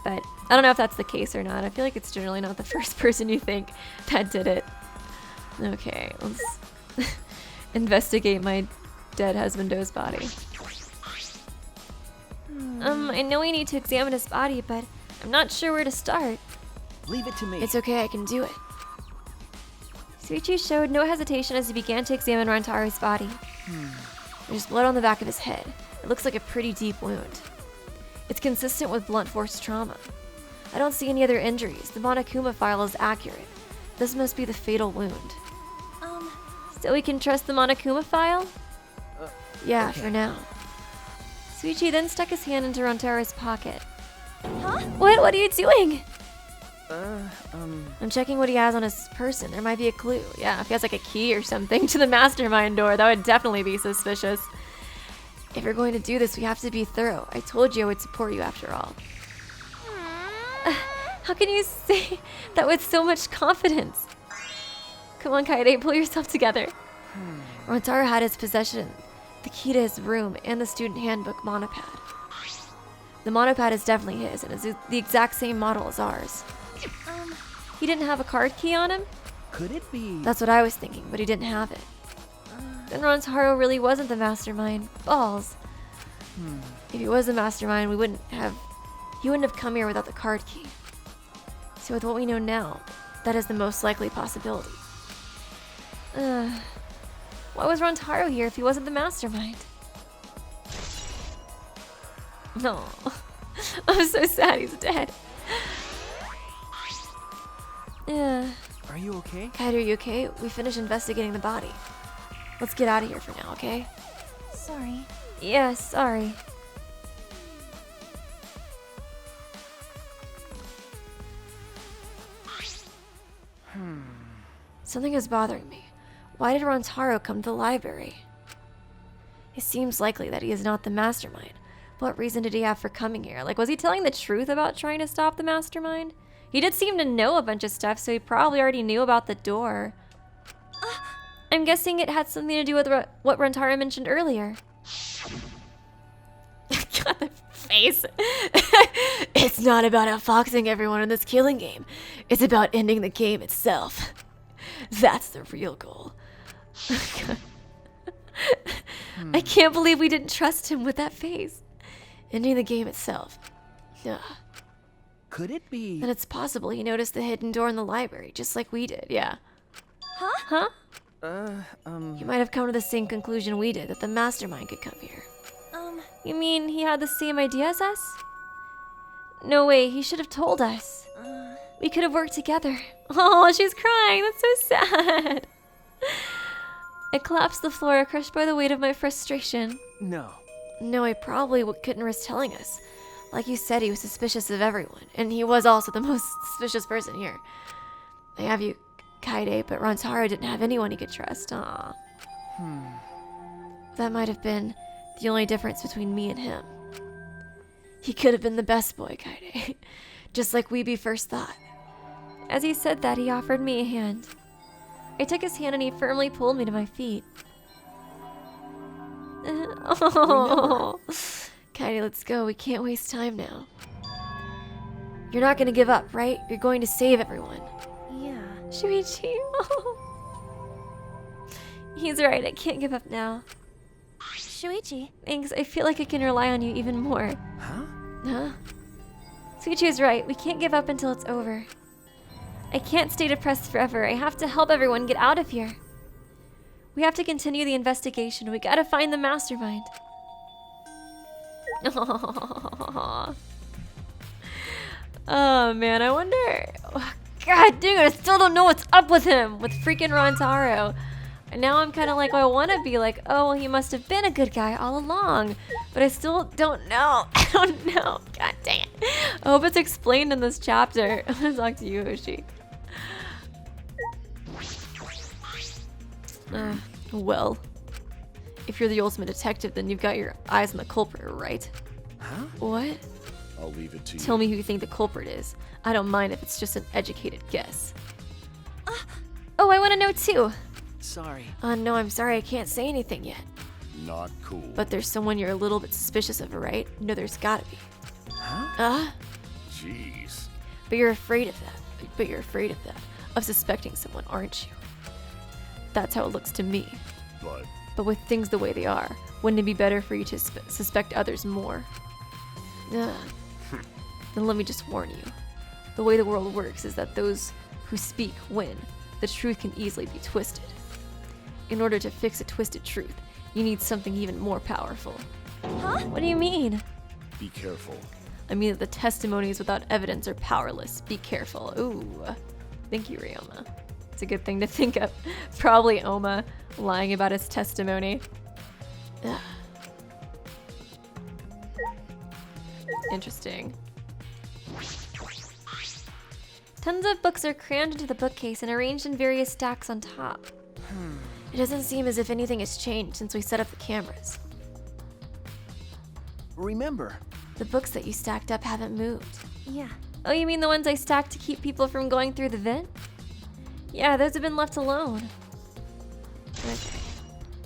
Speaker 1: But I don't know if that's the case or not. I feel like it's generally not the first person you think that did it. Okay, let's investigate my dead husbando's body. I know we need to examine his body, but I'm not sure where to start.
Speaker 6: Leave it to me.
Speaker 1: It's okay, I can do it. Suichi showed no hesitation as he began to examine Rantaro's body. There's blood on the back of his head. It looks like a pretty deep wound. It's consistent with blunt force trauma. I don't see any other injuries. The Monokuma file is accurate. This must be the fatal wound. So we can trust the Monokuma file? Yeah,
Speaker 6: okay.
Speaker 1: for now. Suichi then stuck his hand into Rantaro's pocket.
Speaker 4: Huh?
Speaker 1: What are you doing?
Speaker 6: I'm
Speaker 1: I'm checking what he has on his person. There might be a clue. Yeah, if he has like a key or something to the mastermind door, that would definitely be suspicious. If you're going to do this, we have to be thorough. I told you I would support you after all. How can you say that with so much confidence? Come on, Kaede, pull yourself together. Rantaro had his possession, the key to his room, and the student handbook monopad. The monopad is definitely his, and is the exact same model as ours. He didn't have a card key on him?
Speaker 6: Could it be?
Speaker 1: That's what I was thinking, but he didn't have it. Then Rantaro really wasn't the mastermind. Balls. If he was the mastermind, he wouldn't have come here without the card key. So with what we know now, that is the most likely possibility. Why was Rantaro here if he wasn't the mastermind? No. I'm so sad he's dead. Yeah.
Speaker 6: Are you okay?
Speaker 1: Kaede, are you okay? We finished investigating the body. Let's get out of here for now, okay?
Speaker 4: Sorry.
Speaker 1: Yeah, sorry. Something is bothering me. Why did Rantaro come to the library? It seems likely that he is not the mastermind. What reason did he have for coming here? Like, was he telling the truth about trying to stop the mastermind? He did seem to know a bunch of stuff, so he probably already knew about the door. I'm guessing it had something to do with what Rantaro mentioned earlier. God, the face. It's not about outfoxing everyone in this killing game. It's about ending the game itself. That's the real goal. I can't believe we didn't trust him with that face. Ending the game itself.
Speaker 6: Could it be?
Speaker 1: Then it's possible he noticed the hidden door in the library, just like we did, yeah. Huh? He might have come to the same conclusion we did, that the mastermind could come here. You mean he had the same idea as us? No way, he should have told us. We could have worked together. Oh, she's crying. That's so sad. I collapsed to the floor, crushed by the weight of my frustration.
Speaker 6: No.
Speaker 1: No, I probably couldn't risk telling us. Like you said, he was suspicious of everyone, and he was also the most suspicious person here. I have you, Kaede, but Rantaro didn't have anyone he could trust. Aww. That might have been the only difference between me and him. He could have been the best boy, Kaede. Just like Weeby first thought. As he said that, he offered me a hand. I took his hand and he firmly pulled me to my feet. Oh. Kaede, let's go. We can't waste time now. You're not gonna give up, right? You're going to save everyone.
Speaker 4: Yeah.
Speaker 1: Shuichi. He's right. I can't give up now.
Speaker 4: Shuichi.
Speaker 1: Thanks. I feel like I can rely on you even more. Huh? Shuichi is right. We can't give up until it's over. I can't stay depressed forever. I have to help everyone get out of here. We have to continue the investigation. We gotta find the mastermind. Aww. Oh man, I wonder. God dang it, I still don't know what's up with him, with freaking Rantaro. And now I'm kind of like, I want to be like, oh, well, he must have been a good guy all along. But I still don't know. I don't know. God dang it. I hope it's explained in this chapter. I'm gonna talk to you, Hoshi. Well, if you're the ultimate detective, then you've got your eyes on the culprit, right?
Speaker 6: Huh?
Speaker 1: What?
Speaker 3: I'll leave it to you.
Speaker 1: Tell me who you think the culprit is. I don't mind if it's just an educated guess. Oh, I want to know too.
Speaker 6: Sorry.
Speaker 1: No, I'm sorry, I can't say anything yet.
Speaker 3: Not cool.
Speaker 1: But there's someone you're a little bit suspicious of, right? No, there's gotta be.
Speaker 6: Huh?
Speaker 3: Jeez.
Speaker 1: But you're afraid of that. Of suspecting someone, aren't you? That's how it looks to me. But with things the way they are, wouldn't it be better for you to suspect others more? Then let me just warn you. The way the world works is that those who speak win. The truth can easily be twisted. In order to fix a twisted truth, you need something even more powerful. Huh? What do you mean?
Speaker 3: Be careful.
Speaker 1: I mean that the testimonies without evidence are powerless. Be careful. Ooh. Thank you, Ryoma. It's a good thing to think of. Probably Ouma lying about his testimony. Ugh. Interesting. Tons of books are crammed into the bookcase and arranged in various stacks on top. It doesn't seem as if anything has changed since we set up the cameras.
Speaker 6: Remember.
Speaker 1: The books that you stacked up haven't moved.
Speaker 4: Yeah.
Speaker 1: Oh, you mean the ones I stacked to keep people from going through the vent? Yeah, those have been left alone. Okay.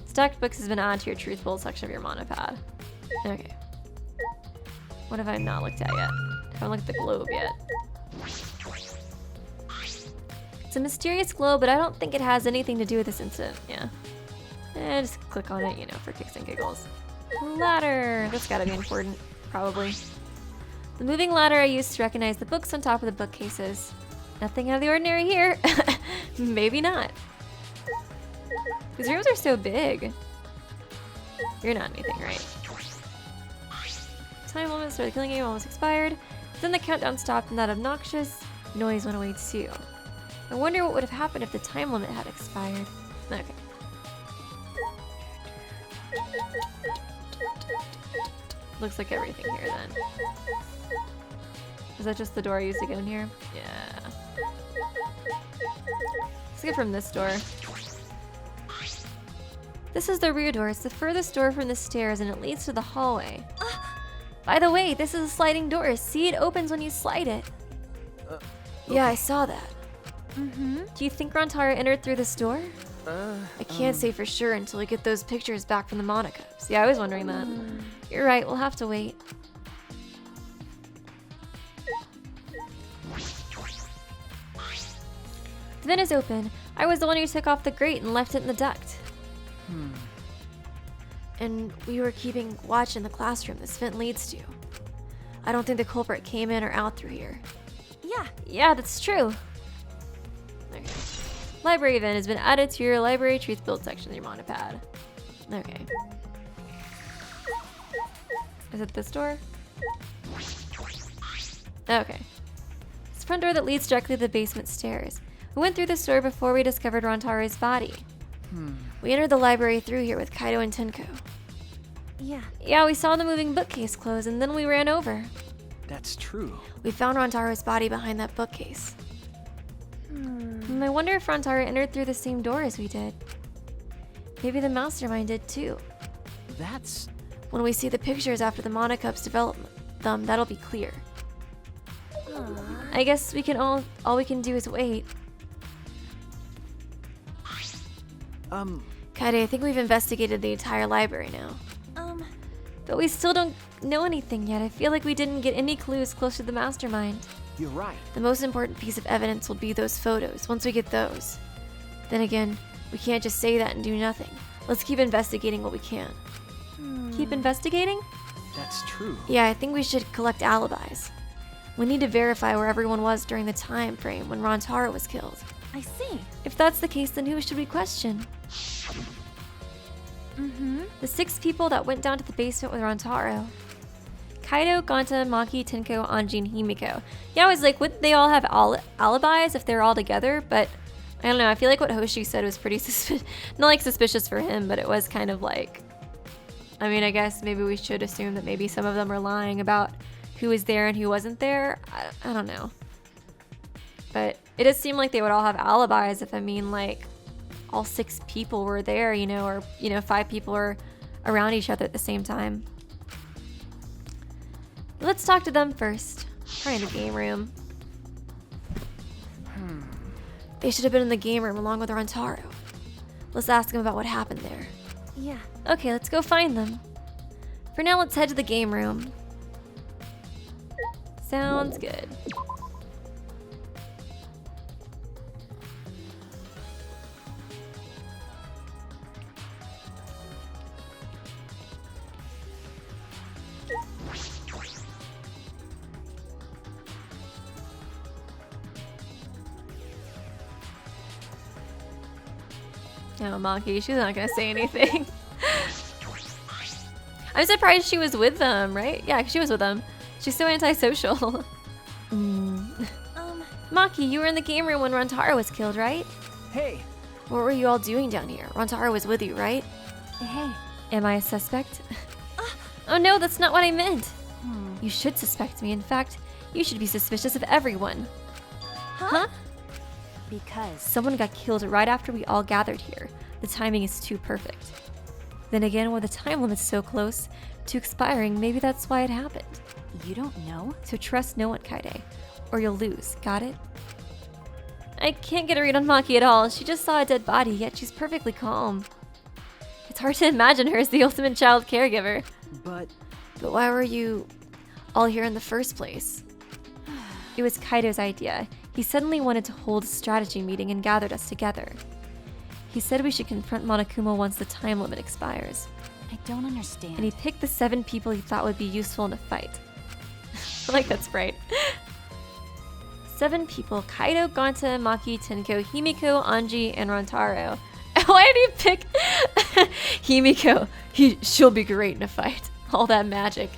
Speaker 1: Stacked books has been added to your truth bowl section of your monopad. Okay. What have I not looked at yet? I haven't looked at the globe yet. It's a mysterious globe, but I don't think it has anything to do with this incident. Yeah. Just click on it, you know, for kicks and giggles. Ladder! That's gotta be important, probably. The moving ladder I used to recognize the books on top of the bookcases. Nothing out of the ordinary here. Maybe not. These rooms are so big. You're not anything, right? Time limit for the killing game almost expired. Then the countdown stopped and that obnoxious noise went away too. I wonder what would have happened if the time limit had expired. Okay. Looks like everything here then. Is that just the door I used to get in here? Yeah. Let's get from this door. This is the rear door. It's the furthest door from the stairs and it leads to the hallway. By the way, this is a sliding door. See, it opens when you slide it. Yeah, I saw that. Do you think Rantaro entered through this door? I can't say for sure until we get those pictures back from the Monaco's. Yeah, I was wondering that. You're right, we'll have to wait. The vent is open. I was the one who took off the grate and left it in the duct. And we were keeping watch in the classroom this vent leads to. I don't think the culprit came in or out through here. Yeah, that's true. Okay. Library event has been added to your library truth build section of your monopad. Okay. Is it this door? Okay. It's the front door that leads directly to the basement stairs. We went through this door before we discovered Rantaro's body. We entered the library through here with Kaido and Tenko. Yeah, we saw the moving bookcase close and then we ran over.
Speaker 6: That's true.
Speaker 1: We found Rantaro's body behind that bookcase. I wonder if Rantaro entered through the same door as we did. Maybe the mastermind did too.
Speaker 6: That's...
Speaker 1: When we see the pictures after the Monokup's development, that'll be clear. I guess we can all we can do is wait. Kaede, I think we've investigated the entire library now. But we still don't know anything yet. I feel like we didn't get any clues close to the mastermind.
Speaker 6: You're right.
Speaker 1: The most important piece of evidence will be those photos, once we get those. Then again, we can't just say that and do nothing. Let's keep investigating what we can. Keep investigating?
Speaker 6: That's true.
Speaker 1: Yeah, I think we should collect alibis. We need to verify where everyone was during the time frame when Rantaro was killed.
Speaker 4: I see.
Speaker 1: If that's the case, then who should we question? The 6 people that went down to the basement with Rantaro. Kaido, Gonta, Maki, Tenko, Anji, and Himiko. Yeah, I was like, wouldn't they all have alibis if they're all together? But I don't know, I feel like what Hoshi said was pretty not like suspicious for him, but it was kind of like, I mean, I guess maybe we should assume that maybe some of them are lying about who was there and who wasn't there. I don't know. But it does seem like they would all have alibis if, I mean, like, all 6 people were there, you know, or, you know, 5 people were around each other at the same time. Let's talk to them first. Probably in the game room. They should have been in the game room along with Rantaro. Let's ask them about what happened there.
Speaker 4: Yeah.
Speaker 1: Okay, let's go find them. For now, let's head to the game room. Sounds good. No, Maki, she's not gonna say anything. I'm surprised she was with them, right? Yeah, she was with them. She's so antisocial. Maki, you were in the game room when Rantaro was killed, right?
Speaker 6: Hey!
Speaker 1: What were you all doing down here? Rantaro was with you, right?
Speaker 4: Hey.
Speaker 1: Am I a suspect? Oh no, that's not what I meant. You should suspect me. In fact, you should be suspicious of everyone. Huh?
Speaker 4: Because
Speaker 1: Someone got killed right after we all gathered here. The timing is too perfect. Then again, with the time limit so close to expiring, maybe that's why it happened.
Speaker 4: you don't know?
Speaker 1: So trust no one, Kaede, or you'll lose. Got it? I can't get a read on Maki at all. She just saw a dead body, yet she's perfectly calm. It's hard to imagine her as the ultimate child caregiver.
Speaker 6: But
Speaker 1: why were you all here in the first place? It was Kaido's idea. He suddenly wanted to hold a strategy meeting and gathered us together. He said we should confront Monokuma once the time limit expires.
Speaker 4: I don't understand.
Speaker 1: And he picked the 7 people he thought would be useful in a fight. I like that sprite. 7 people: Kaido, Gonta, Maki, Tenko, Himiko, Anji, and Rantaro. Why did he pick Himiko? She'll be great in a fight. All that magic.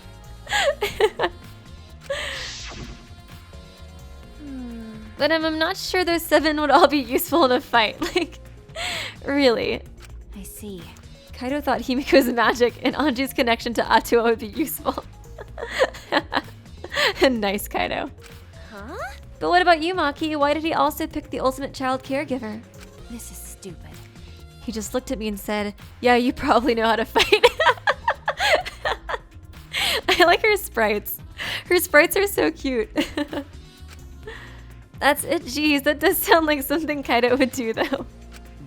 Speaker 1: But I'm not sure those 7 would all be useful in a fight. Like, really.
Speaker 4: I see.
Speaker 1: Kaido thought Himiko's magic and Anji's connection to Atua would be useful. Nice, Kaido.
Speaker 4: Huh?
Speaker 1: But what about you, Maki? Why did he also pick the ultimate child caregiver?
Speaker 4: This is stupid.
Speaker 1: He just looked at me and said, "Yeah, you probably know how to fight." I like her sprites. Her sprites are so cute. That's it. Jeez, that does sound like something Kaido would do, though.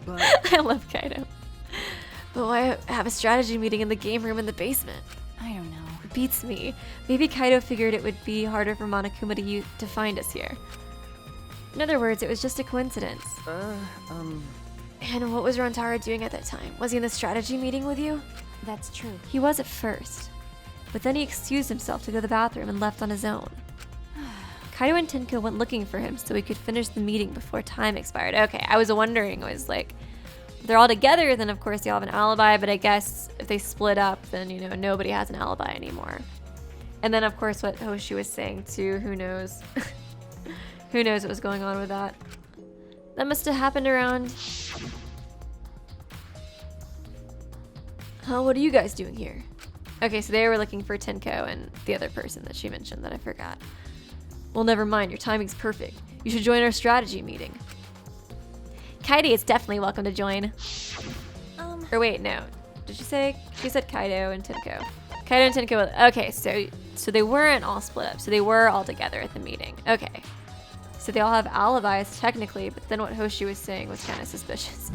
Speaker 6: but
Speaker 1: I love Kaido. But why have a strategy meeting in the game room in the basement?
Speaker 4: I don't know.
Speaker 1: Beats me. Maybe Kaido figured it would be harder for Monokuma to find us here. In other words, it was just a coincidence. And what was Rantaro doing at that time? Was he in the strategy meeting with you?
Speaker 4: That's true.
Speaker 1: He was at first. But then he excused himself to go to the bathroom and left on his own. Kaido and Tenko went looking for him so we could finish the meeting before time expired. Okay, I was wondering, I was like, if they're all together, then of course they all have an alibi, but I guess if they split up, then, you know, nobody has an alibi anymore. And then of course what Hoshi was saying too, who knows? Who knows what was going on with that? That must have happened around... Huh, what are you guys doing here? Okay, so they were looking for Tenko and the other person that she mentioned that I forgot. Well, never mind, your timing's perfect. You should join our strategy meeting. Kaede is definitely welcome to join. Or wait, no. Did she say? She said Kaido and Tenko. Kaido and Tenko. Okay, so they weren't all split up. So they were all together at the meeting. Okay. So they all have alibis technically, but then what Hoshi was saying was kind of suspicious.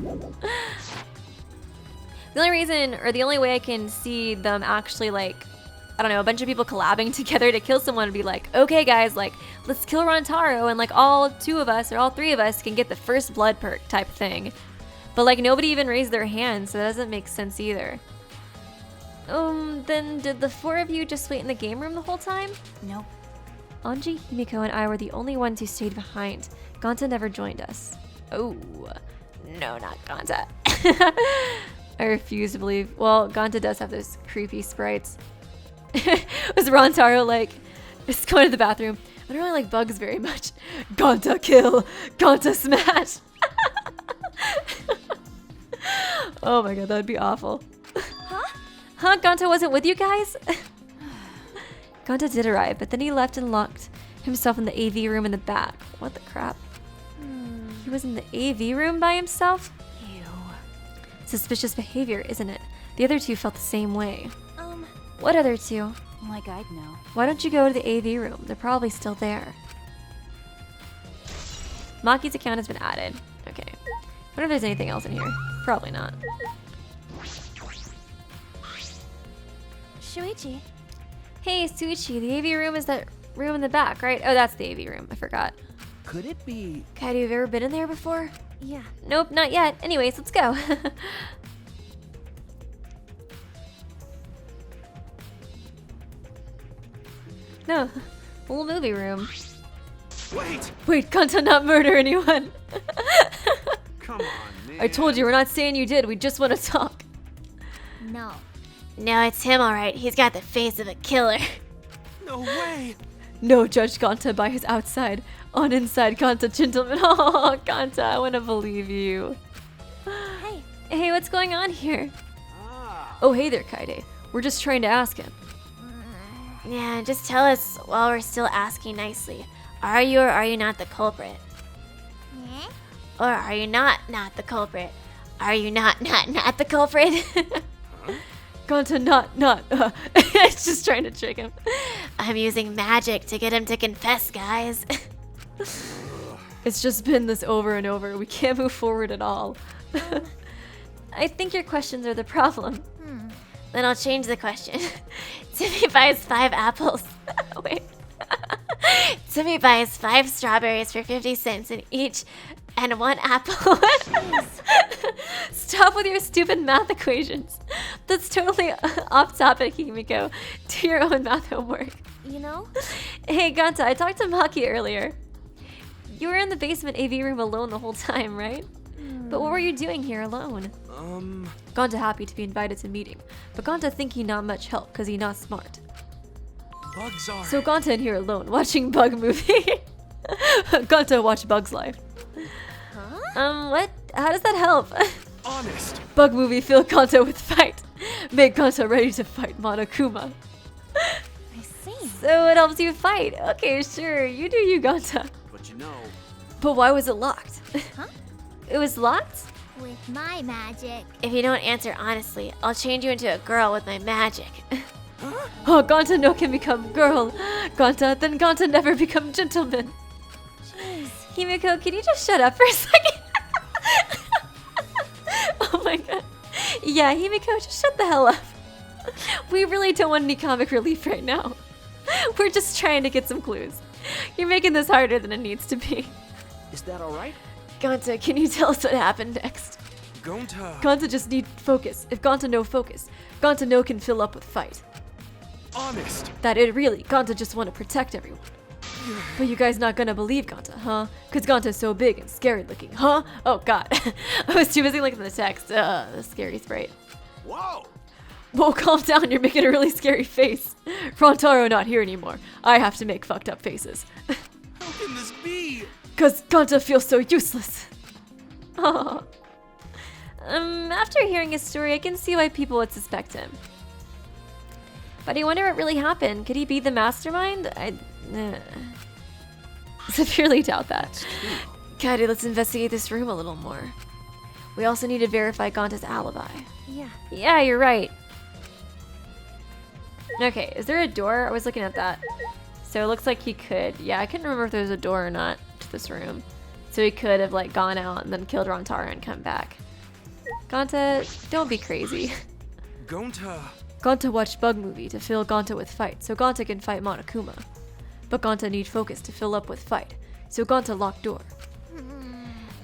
Speaker 1: The only reason, or the only way I can see them actually, like, I don't know, a bunch of people collabing together to kill someone would be like, okay guys, like, let's kill Rantaro and like all 2 of us or all 3 of us can get the first blood perk type thing. But like nobody even raised their hand, so that doesn't make sense either. Then did the 4 of you just wait in the game room the whole time?
Speaker 4: Nope.
Speaker 1: Anji, Himiko, and I were the only ones who stayed behind. Gonta never joined us. Oh, no, not Gonta. I refuse to believe. Well, Gonta does have those creepy sprites. Was Rantaro like, just going to the bathroom? I don't really like bugs very much. Gonta kill, Gonta smash. Oh my god, that would be awful. Huh? Gonta wasn't with you guys? Gonta did arrive, but then he left and locked himself in the AV room in the back. What the crap? He was in the AV room by himself?
Speaker 4: Ew.
Speaker 1: Suspicious behavior, isn't it? The other 2 felt the same way. What other 2?
Speaker 4: Like I'd know.
Speaker 1: Why don't you go to the AV room? They're probably still there. Maki's account has been added. Okay. Wonder if there's anything else in here. Probably not.
Speaker 4: Shuichi.
Speaker 1: Hey, Suichi, the AV room is that room in the back, right? Oh, that's the AV room. I forgot.
Speaker 6: Could it be?
Speaker 1: Kaede, have you ever been in there before?
Speaker 4: Yeah.
Speaker 1: Nope, not yet. Anyways, let's go. No, little movie room. Wait, Gonta not murder anyone.
Speaker 3: Come on, man.
Speaker 1: I told you, we're not saying you did. We just want to talk.
Speaker 4: No.
Speaker 1: No, it's him, all right. He's got the face of a killer.
Speaker 3: No way.
Speaker 1: No, judge Gonta by his outside. On inside, Gonta, gentleman. Oh, Gonta, I want to believe you.
Speaker 4: Hey.
Speaker 1: Hey, what's going on here? Oh, hey there, Kaede. We're just trying to ask him. Yeah, just tell us while we're still asking nicely. Are you or are you not the culprit?
Speaker 4: Yeah?
Speaker 1: Or are you not the culprit? Are you not the culprit? Gonta, not. It's just trying to trick him. I'm using magic to get him to confess, guys. It's just been this over and over. We can't move forward at all. I think your questions are the problem. Then I'll change the question. Timmy buys 5 apples. Wait. Timmy buys 5 strawberries for 50 cents in each and 1 apple. Stop with your stupid math equations. That's totally off topic, Himiko. Do your own math homework.
Speaker 4: You know?
Speaker 1: Hey, Gonta, I talked to Maki earlier. You were in the basement AV room alone the whole time, right? But what were you doing here alone? Gonta happy to be invited to meeting, but Gonta think he not much help cause he not smart.
Speaker 3: Bugs are.
Speaker 1: So Gonta in here alone, watching bug movie. Gonta watch Bug's Life. What? How does that help?
Speaker 3: Honest.
Speaker 1: Bug movie fill Gonta with fight. Make Gonta ready to fight Monokuma.
Speaker 4: I see.
Speaker 1: So it helps you fight. Okay, sure, you do you, Gonta.
Speaker 3: But you know.
Speaker 1: But why was it locked?
Speaker 4: Huh?
Speaker 1: It was locked?
Speaker 4: With my magic.
Speaker 1: If you don't answer honestly, I'll change you into a girl with my magic. Oh, Gonta no can become girl. Gonta, then Gonta never become gentleman.
Speaker 4: Jeez.
Speaker 1: Himiko, can you just shut up for a second? Oh my god. Yeah, Himiko, just shut the hell up. We really don't want any comic relief right now. We're just trying to get some clues. You're making this harder than it needs to be.
Speaker 6: Is that all right?
Speaker 1: Gonta, can you tell us what happened next?
Speaker 3: Gonta.
Speaker 1: Gonta just need focus. If Gonta no focus, Gonta no can fill up with fight.
Speaker 3: Honest.
Speaker 1: That it really, Gonta just want to protect everyone. But you guys not gonna believe Gonta, huh? Cause Gonta's so big and scary looking, huh? Oh god. I was too busy looking at the text. The scary sprite.
Speaker 3: Whoa.
Speaker 1: Whoa, calm down, you're making a really scary face. Rantaro not here anymore. I have to make fucked up faces.
Speaker 3: How can this be?
Speaker 1: 'Cause Ganta feels so useless. Oh. After hearing his story, I can see why people would suspect him. But I wonder what really happened. Could he be the mastermind? I severely doubt that. Kaede, let's investigate this room a little more. We also need to verify Ganta's alibi.
Speaker 4: Yeah.
Speaker 1: Yeah, you're right. Okay, is there a door? I was looking at that. So it looks like he could. Yeah, I couldn't remember if there was a door or not to this room. So he could have like gone out and then killed Rantaro and come back. Ganta, don't be crazy. Ganta watched Bug Movie to fill Ganta with fight, so Ganta can fight Monokuma. But Ganta need focus to fill up with fight, so Ganta lock door.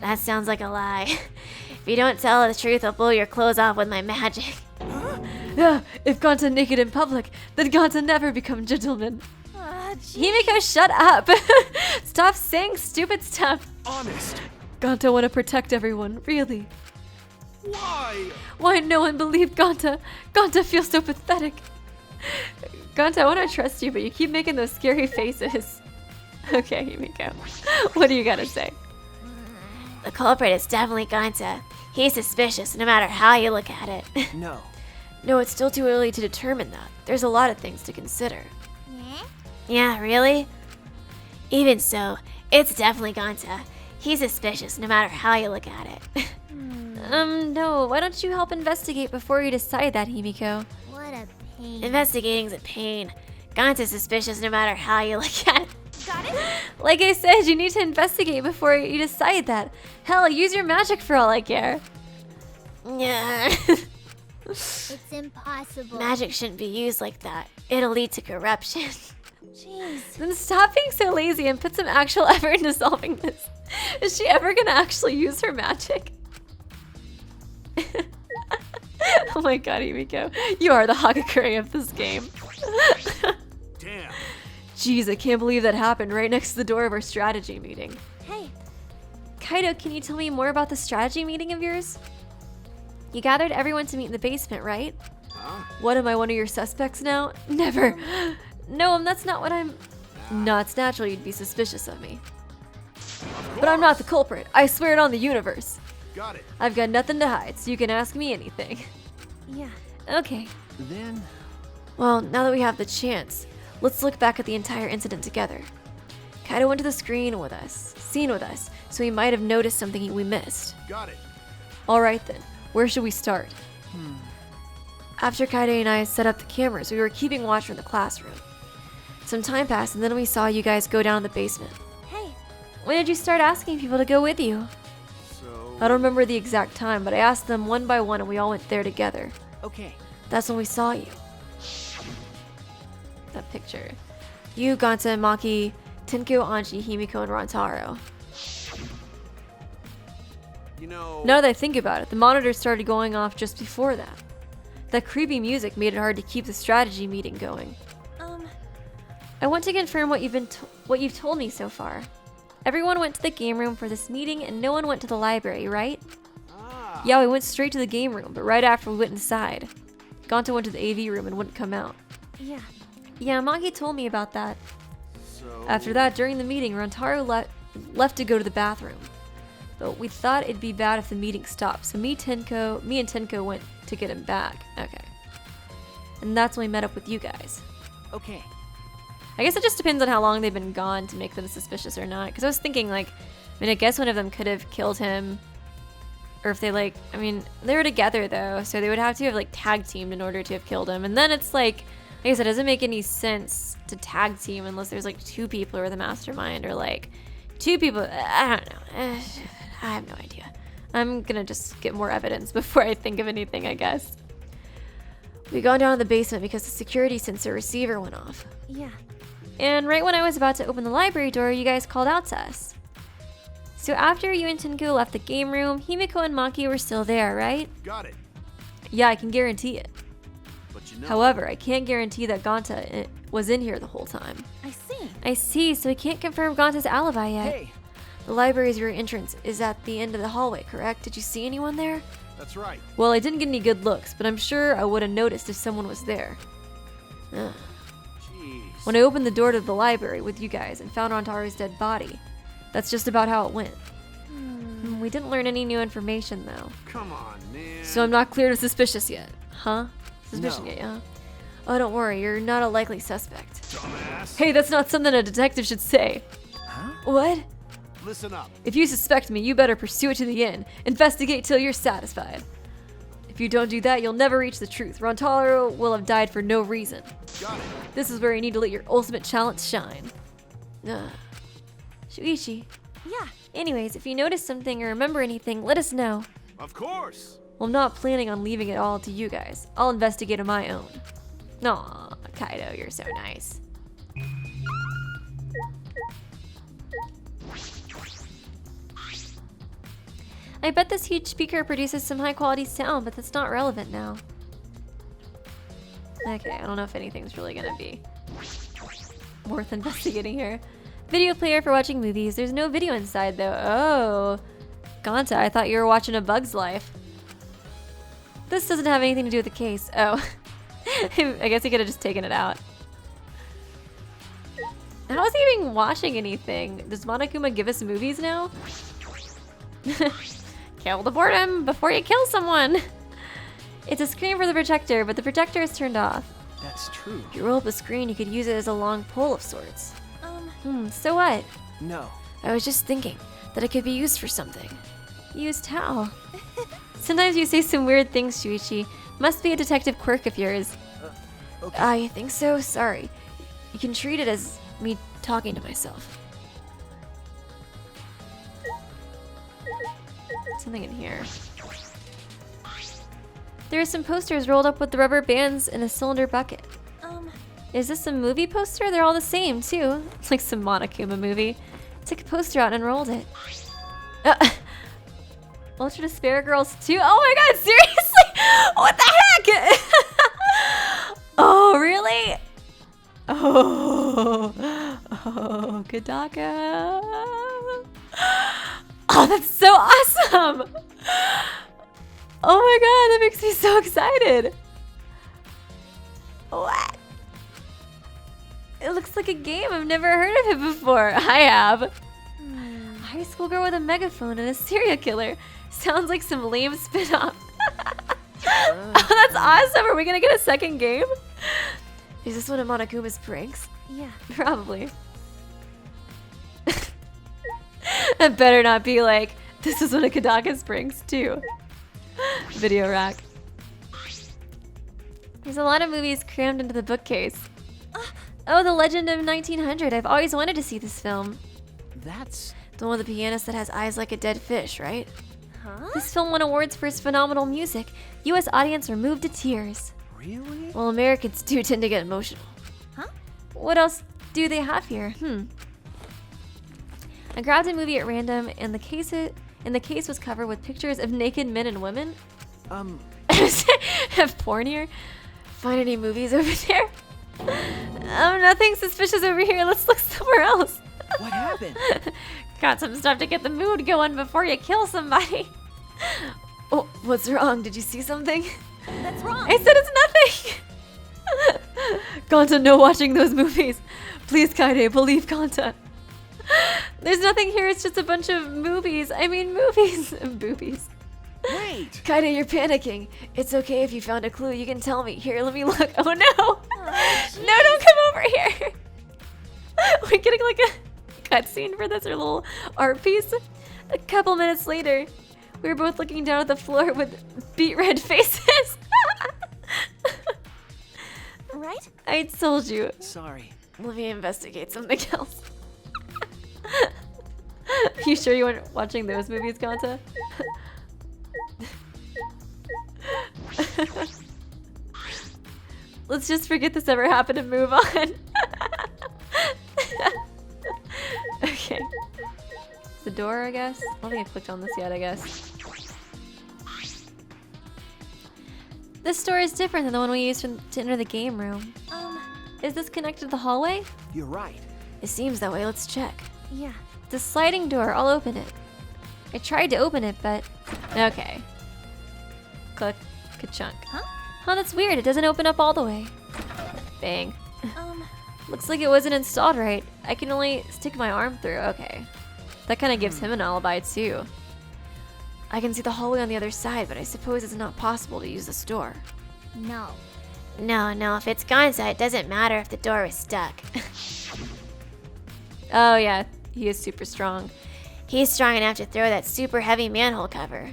Speaker 4: That sounds like a lie. If you don't tell the truth, I'll blow your clothes off with my magic.
Speaker 1: Yeah, if Ganta naked in public, then Ganta never become gentleman. Himiko, shut up! Stop saying stupid stuff.
Speaker 3: Honest.
Speaker 1: Ganta wanna protect everyone, really.
Speaker 3: Why?
Speaker 1: Why no one believed Ganta? Ganta feels so pathetic. Ganta, I wanna trust you, but you keep making those scary faces. Okay, Himiko. What do you gotta say?
Speaker 4: The culprit is definitely Ganta. He's suspicious no matter how you look at it.
Speaker 6: No.
Speaker 1: No, it's still too early to determine that. There's a lot of things to consider.
Speaker 4: Yeah, really? Even so, it's definitely Ganta. He's suspicious no matter how you look at it.
Speaker 1: No, why don't you help investigate before you decide that, Himiko?
Speaker 4: What a pain. Investigating's a pain. Ganta's suspicious no matter how you look at it. Got it?
Speaker 1: Like I said, you need to investigate before you decide that. Hell, use your magic for all I care.
Speaker 4: Yeah.
Speaker 7: It's impossible.
Speaker 4: Magic shouldn't be used like that. It'll lead to corruption.
Speaker 7: Jeez.
Speaker 1: Then stop being so lazy and put some actual effort into solving this. Is she ever gonna actually use her magic? Oh my god, Himiko. You are the Hagakure of this game.
Speaker 3: Damn.
Speaker 1: Jeez, I can't believe that happened right next to the door of our strategy meeting.
Speaker 7: Hey.
Speaker 1: Kaido, can you tell me more about the strategy meeting of yours? You gathered everyone to meet in the basement, right? What, am I one of your suspects now? Never. No, that's not what I'm... No, it's natural you'd be suspicious of me. But I'm not the culprit. I swear it on the universe.
Speaker 3: Got it.
Speaker 1: I've got nothing to hide, so you can ask me anything.
Speaker 7: Yeah.
Speaker 1: Okay.
Speaker 6: Then,
Speaker 1: Well, now that we have the chance, let's look back at the entire incident together. Kaido went to the scene with us, so he might have noticed something we missed.
Speaker 3: Got it.
Speaker 1: Alright then, where should we start? After Kaede and I set up the cameras, we were keeping watch from the classroom. Some time passed and then we saw you guys go down in the basement.
Speaker 7: Hey.
Speaker 1: When did you start asking people to go with you?
Speaker 3: So.
Speaker 1: I don't remember the exact time, but I asked them one by one and we all went there together.
Speaker 6: okay.
Speaker 1: That's when we saw you. That picture. You, Ganta, Maki, Tenko, Anji, Himiko, and Rantaro.
Speaker 3: You know.
Speaker 1: Now that I think about it, the monitors started going off just before that. That creepy music made it hard to keep the strategy meeting going. I want to confirm what you've told me so far. Everyone went to the game room for this meeting and no one went to the library, right? Yeah, we went straight to the game room, but right after we went inside. Ganta went to the AV room and wouldn't come out.
Speaker 7: Yeah.
Speaker 1: Yeah, Maki told me about that.
Speaker 3: So.
Speaker 1: After that, during the meeting, Rantaro left to go to the bathroom. But we thought it'd be bad if the meeting stopped, so me and Tenko went to get him back. Okay. And that's when we met up with you guys.
Speaker 6: Okay.
Speaker 1: I guess it just depends on how long they've been gone to make them suspicious or not. Because I was thinking, like, I guess one of them could have killed him. Or if they, they were together, though. So they would have to have, tag teamed in order to have killed him. And then it's like I said, it doesn't make any sense to tag team unless there's, two people who are the mastermind. Or, two people. I don't know. I have no idea. I'm gonna just get more evidence before I think of anything, I guess. We gone down to the basement because the security sensor receiver went off.
Speaker 7: Yeah.
Speaker 1: And right when I was about to open the library door, you guys called out to us. So after you and Tenku left the game room, Himiko and Maki were still there, right?
Speaker 3: Got it.
Speaker 1: Yeah, I can guarantee it.
Speaker 3: But you know.
Speaker 1: However, I can't guarantee that Ganta was in here the whole time.
Speaker 7: I see.
Speaker 1: I see, so we can't confirm Ganta's alibi yet.
Speaker 6: Hey.
Speaker 1: The library's rear entrance is at the end of the hallway, correct? Did you see anyone there?
Speaker 3: That's right.
Speaker 1: Well, I didn't get any good looks, but I'm sure I would have noticed if someone was there.
Speaker 3: Jeez.
Speaker 1: When I opened the door to the library with you guys and found Rantaro's dead body, That's just about how it went. We didn't learn any new information, though.
Speaker 3: Come on, man.
Speaker 1: So I'm not cleared of suspicious yet. Huh? Suspicion
Speaker 6: No.
Speaker 1: yet, yeah? Oh, don't worry. You're not a likely suspect.
Speaker 3: Dumbass.
Speaker 1: Hey, that's not something a detective should say.
Speaker 6: Huh?
Speaker 1: What?
Speaker 3: Listen up.
Speaker 1: If you suspect me, you better pursue it to the end. Investigate till you're satisfied. If you don't do that, you'll never reach the truth. Rontaro will have died for no reason.
Speaker 3: Got it.
Speaker 1: This is where you need to let your ultimate talent shine. Shuichi.
Speaker 4: Yeah.
Speaker 1: Anyways, if you notice something or remember anything, let us know.
Speaker 3: Of course.
Speaker 1: Well, I'm not planning on leaving it all to you guys. I'll investigate on my own. Aw, Kaido, you're so nice. I bet this huge speaker produces some high quality sound, but that's not relevant now. Okay, I don't know if anything's really gonna be worth investigating here. Video player for watching movies. There's no video inside though. Oh, Ganta, I thought you were watching A Bug's Life. This doesn't have anything to do with the case. Oh, I guess he could have just taken it out. How is he even watching anything? Does Monokuma give us movies now? Kill the boredom before you kill someone. It's a screen for the projector, but the projector is turned off.
Speaker 6: That's true.
Speaker 1: If you roll up a screen, you could use it as a long pole of sorts. So what?
Speaker 6: No.
Speaker 1: I was just thinking that it could be used for something. Used how? Sometimes you say some weird things, Shuichi. Must be a detective quirk of yours.
Speaker 6: Okay.
Speaker 1: Ah, you think so? Sorry. You can treat it as me talking to myself. Something in here. There are some posters rolled up with the rubber bands in a cylinder bucket. Is this a movie poster? They're all the same, too. It's like some Monokuma movie. Took a poster out and unrolled it. Ultra Despair Girls 2? Oh my god, seriously? What the heck? Oh, really? Oh, Kadaka. Oh, that's so awesome. Oh my god, that makes me so excited. What? It looks like a game. I've never heard of it before. I have. High school girl with a megaphone and a serial killer. Sounds like some lame spin-off. Oh, that's awesome. Are we gonna get a second game? Is this one of Monokuma's pranks?
Speaker 7: Yeah.
Speaker 1: Probably. That better not be like, this is one of Kadaka's pranks too. Video rack. There's a lot of movies crammed into the bookcase. Oh, The Legend of 1900. I've always wanted to see this film.
Speaker 6: That's...
Speaker 1: The one with the pianist that has eyes like a dead fish, right?
Speaker 4: Huh?
Speaker 1: This film won awards for its phenomenal music. US audience were moved to tears.
Speaker 6: Really?
Speaker 1: Well, Americans do tend to get emotional.
Speaker 4: Huh?
Speaker 1: What else do they have here? I grabbed a movie at random, and the case was covered with pictures of naked men and women. Have porn here? Find any movies over there? Nothing suspicious over here. Let's look somewhere else.
Speaker 6: What happened?
Speaker 1: Got some stuff to get the mood going before you kill somebody. Oh, what's wrong? Did you see something?
Speaker 4: That's wrong.
Speaker 1: I said it's nothing. Ganta, no watching those movies. Please, Kaide, believe Ganta. There's nothing here. It's just a bunch of movies. I mean, movies. Boobies.
Speaker 6: Wait!
Speaker 1: Kaide, you're panicking. It's okay if you found a clue. You can tell me. Here, let me look. Oh, no. No, don't come over here. We're getting like a cutscene for this, or a little art piece. A couple minutes later, we were both looking down at the floor with beet red faces.
Speaker 4: Right?
Speaker 1: I told you.
Speaker 6: Sorry.
Speaker 1: Let me investigate something else. You sure you weren't watching those movies, Ganta? Let's just forget this ever happened and move on. Okay. The door, I guess? I don't think I clicked on this yet, I guess. This door is different than the one we used to enter the game room. Is this connected to the hallway?
Speaker 6: You're right.
Speaker 1: It seems that way. Let's check.
Speaker 7: Yeah.
Speaker 1: The sliding door. I'll open it. I tried to open it, but... Okay. Click. Ka-chunk. Huh, that's weird. It doesn't open up all the way. Bang. Looks like it wasn't installed right. I can only stick my arm through. Okay. That kind of gives him an alibi too. I can see the hallway on the other side, but I suppose it's not possible to use this door.
Speaker 7: No.
Speaker 8: No, if it's Gonza, it doesn't matter if the door is stuck.
Speaker 1: Oh yeah, he is super strong.
Speaker 8: He's strong enough to throw that super heavy manhole cover.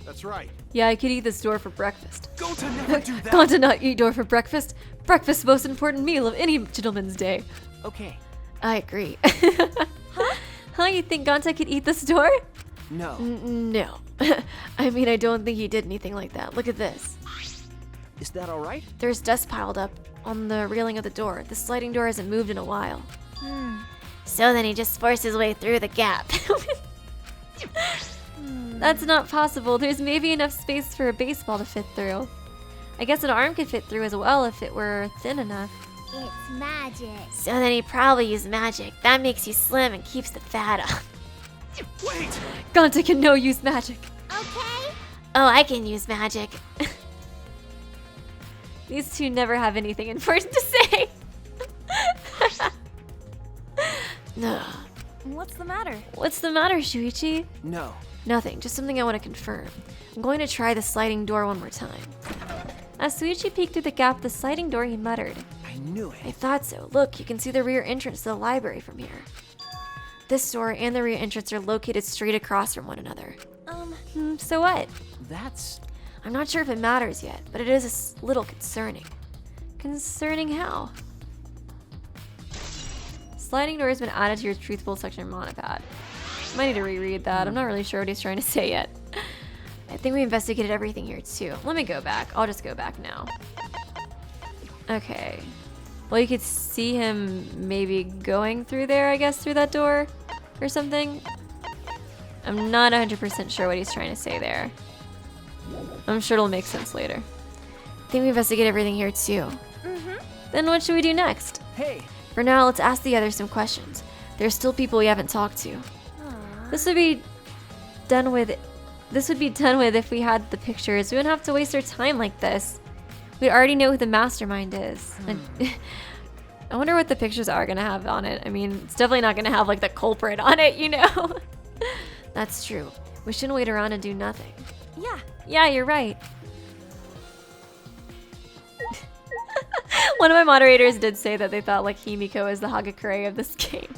Speaker 3: That's right.
Speaker 1: Yeah, I could eat this door for breakfast.
Speaker 3: Go to never do that.
Speaker 1: Gone to not eat door for breakfast. Breakfast, most important meal of any gentleman's day.
Speaker 6: Okay.
Speaker 1: I agree. Huh? You think Gonta could eat this door?
Speaker 6: No.
Speaker 1: No. I mean, I don't think he did anything like that. Look at this.
Speaker 6: Is that all right?
Speaker 1: There's dust piled up on the railing of the door. The sliding door hasn't moved in a while.
Speaker 8: So then he just forced his way through the gap.
Speaker 1: That's not possible. There's maybe enough space for a baseball to fit through. I guess an arm could fit through as well if it were thin enough.
Speaker 7: It's magic.
Speaker 8: So then he probably used magic. That makes you slim and keeps the fat off.
Speaker 3: Wait.
Speaker 1: Gonta can no use magic.
Speaker 7: Okay.
Speaker 8: Oh, I can use magic.
Speaker 1: These two never have anything important to say. No.
Speaker 7: What's the matter?
Speaker 1: What's the matter, Shuichi?
Speaker 6: No.
Speaker 1: Nothing, just something I want to confirm. I'm going to try the sliding door one more time. As Shuichi peeked through the gap of the sliding door, he muttered,
Speaker 6: I knew
Speaker 1: I
Speaker 6: it.
Speaker 1: thought so. Look, you can see the rear entrance to the library from here. This door and the rear entrance are located straight across from one another. So what?
Speaker 6: That's...
Speaker 1: I'm not sure if it matters yet, but it is a little concerning. Concerning how? Sliding door has been added to your truthful section monopad. Might need to reread that. I'm not really sure what he's trying to say yet. I think we investigated everything here too. Let me go back. I'll just go back now. Okay. Well, you could see him maybe going through there, I guess, through that door or something. I'm not 100% sure what he's trying to say there. I'm sure it'll make sense later. I think we investigated everything here too. Then what should we do next?
Speaker 6: Hey.
Speaker 1: For now, let's ask the others some questions. There's still people we haven't talked to. This would be done with if we had the pictures. We wouldn't have to waste our time like this. We already know who the mastermind is. I wonder what the pictures are gonna have on it. I mean, it's definitely not gonna have like the culprit on it, you know? That's true. We shouldn't wait around and do nothing. Yeah, you're right. One of my moderators did say that they thought like Himiko is the Hagakure of this game.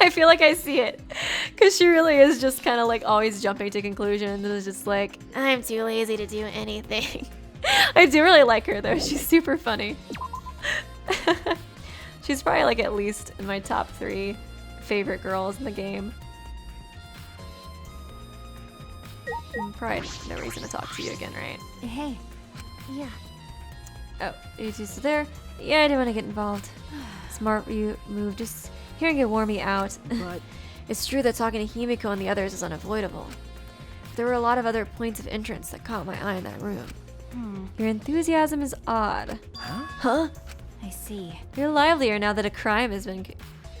Speaker 1: I feel like I see it. Because she really is just kind of like always jumping to conclusions. It's just like,
Speaker 8: I'm too lazy to do anything.
Speaker 1: I do really like her though. She's super funny. She's probably like at least in my top 3 favorite girls in the game. Probably no reason to talk to you again, right?
Speaker 7: Hey. Yeah.
Speaker 1: Oh, you two still there? Yeah, I didn't want to get involved. Smart you move. Just hearing it wore me out.
Speaker 6: But...
Speaker 1: It's true that talking to Himiko and the others is unavoidable. There were a lot of other points of entrance that caught my eye in that room. Your enthusiasm is odd. Huh?
Speaker 7: I see.
Speaker 1: You're livelier now that a crime has been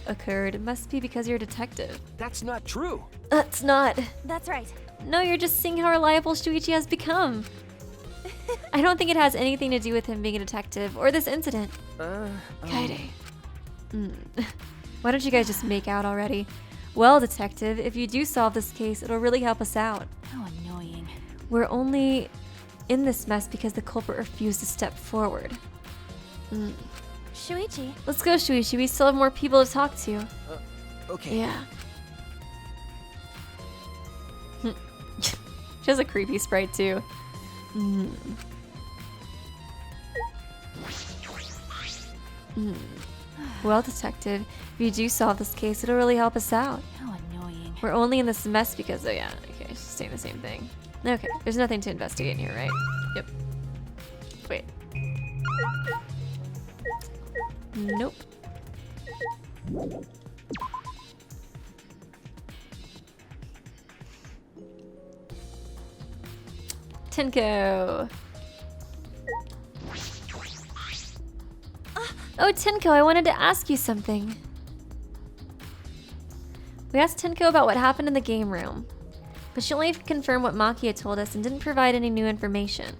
Speaker 1: occurred. It must be because you're a detective.
Speaker 6: That's not true.
Speaker 1: That's not.
Speaker 7: That's right.
Speaker 1: No, you're just seeing how reliable Shuichi has become. I don't think it has anything to do with him being a detective or this incident. Kaede. Why don't you guys just make out already? Well, detective, if you do solve this case, it'll really help us out.
Speaker 7: How annoying.
Speaker 1: We're only in this mess because the culprit refused to step forward.
Speaker 7: Shuichi.
Speaker 1: Let's go, Shuichi. We still have more people to talk to.
Speaker 6: Okay.
Speaker 1: Yeah. She has a creepy sprite too. Well, detective, if you do solve this case, it'll really help us out.
Speaker 7: How annoying.
Speaker 1: We're only in this mess because, oh yeah, okay, she's saying the same thing. Okay, there's nothing to investigate in here, right? Yep. Wait. Nope. Tenko. Oh, Tenko, I wanted to ask you something. We asked Tenko about what happened in the game room, but she only confirmed what Maki had told us and didn't provide any new information.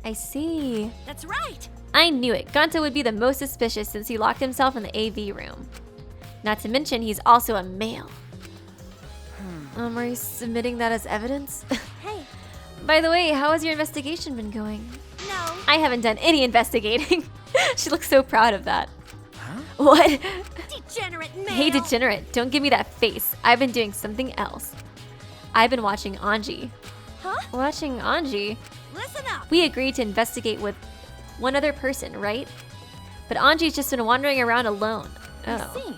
Speaker 1: I see.
Speaker 7: That's right.
Speaker 1: I knew it. Gonta would be the most suspicious since he locked himself in the AV room. Not to mention, he's also a male. Are you submitting that as evidence?
Speaker 4: Hey,
Speaker 1: By the way, how has your investigation been going?
Speaker 4: no.
Speaker 1: I haven't done any investigating. She looks so proud of that. What?
Speaker 4: Degenerate male.
Speaker 1: Hey, degenerate, don't give me that face. I've been doing something else. I've been watching Anji.
Speaker 4: Huh?
Speaker 1: Watching Anji?
Speaker 4: Listen up.
Speaker 1: We agreed to investigate with one other person, right? But Anji's just been wandering around alone. Oh.
Speaker 4: See.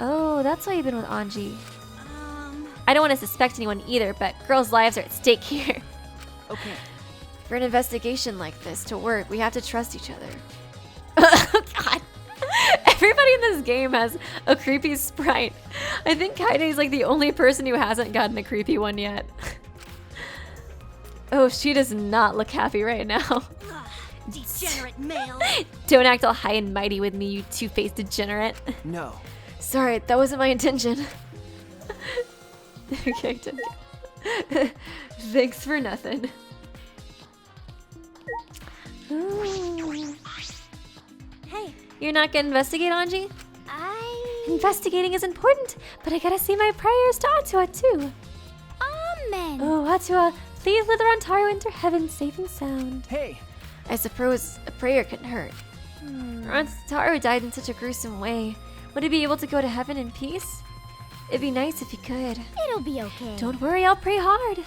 Speaker 1: Oh, that's why you've been with Anji. I don't want to suspect anyone either, but girls' lives are at stake here.
Speaker 6: Okay.
Speaker 1: For an investigation like this to work, we have to trust each other. Oh, God. Everybody in this game has a creepy sprite. I think Kaide's like the only person who hasn't gotten a creepy one yet. Oh, she does not look happy right now.
Speaker 4: Degenerate male.
Speaker 1: Don't act all high and mighty with me, you two-faced degenerate.
Speaker 6: No.
Speaker 1: Sorry, that wasn't my intention. Okay, thanks for nothing. Ooh.
Speaker 4: Hey,
Speaker 1: You're not gonna investigate, Anji?
Speaker 4: I...
Speaker 1: Investigating is important, but I gotta say my prayers to Atua too.
Speaker 4: Amen.
Speaker 1: Oh, Atua, please let the Rantaro enter heaven safe and sound.
Speaker 6: Hey.
Speaker 1: I suppose a prayer couldn't hurt. Rantaro died in such a gruesome way. Would he be able to go to heaven in peace? It'd be nice if he could.
Speaker 4: It'll be okay.
Speaker 1: Don't worry, I'll pray hard.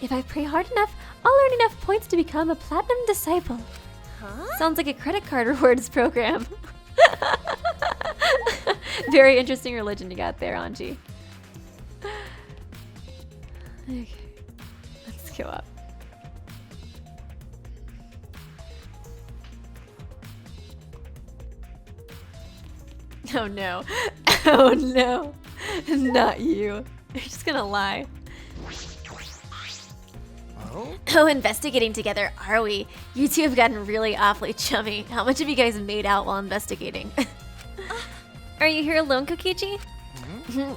Speaker 1: If I pray hard enough, I'll earn enough points to become a platinum disciple.
Speaker 4: Huh?
Speaker 1: Sounds like a credit card rewards program. Very interesting religion you got there, Anji. Okay, let's go up. Oh no. Oh no. Not you. You're just gonna lie. Oh, investigating together, are we? You two have gotten really awfully chummy. How much have you guys made out while investigating? Are you here alone, Kokichi?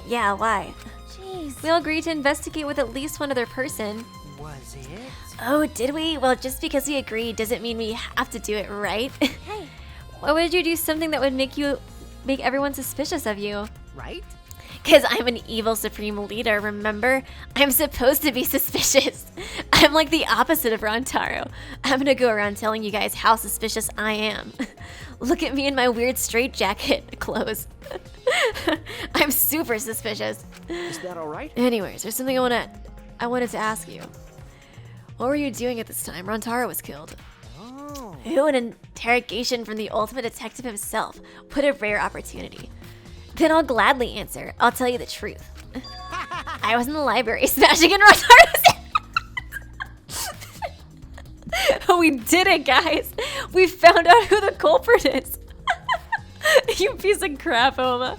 Speaker 1: Yeah, why?
Speaker 4: Jeez.
Speaker 1: We all agreed to investigate with at least one other person.
Speaker 6: Was it?
Speaker 1: Oh, did we? Well, just because we agreed doesn't mean we have to do it, right?
Speaker 4: Hey.
Speaker 1: Why would you do something that would make everyone suspicious of you?
Speaker 6: Right?
Speaker 1: Because I'm an evil supreme leader, remember? I'm supposed to be suspicious. I'm like the opposite of Rantaro. I'm gonna go around telling you guys how suspicious I am. Look at me in my weird straitjacket clothes. I'm super suspicious.
Speaker 6: Is that all right?
Speaker 1: Anyways, there's something I wanted to ask you. What were you doing at this time? Rantaro was killed.
Speaker 6: Oh.
Speaker 1: Ooh, an interrogation from the ultimate detective himself. What a rare opportunity. Then I'll gladly answer. I'll tell you the truth. I was in the library smashing in Rantaro's. We did it, guys. We found out who the culprit is. You piece of crap, Ouma.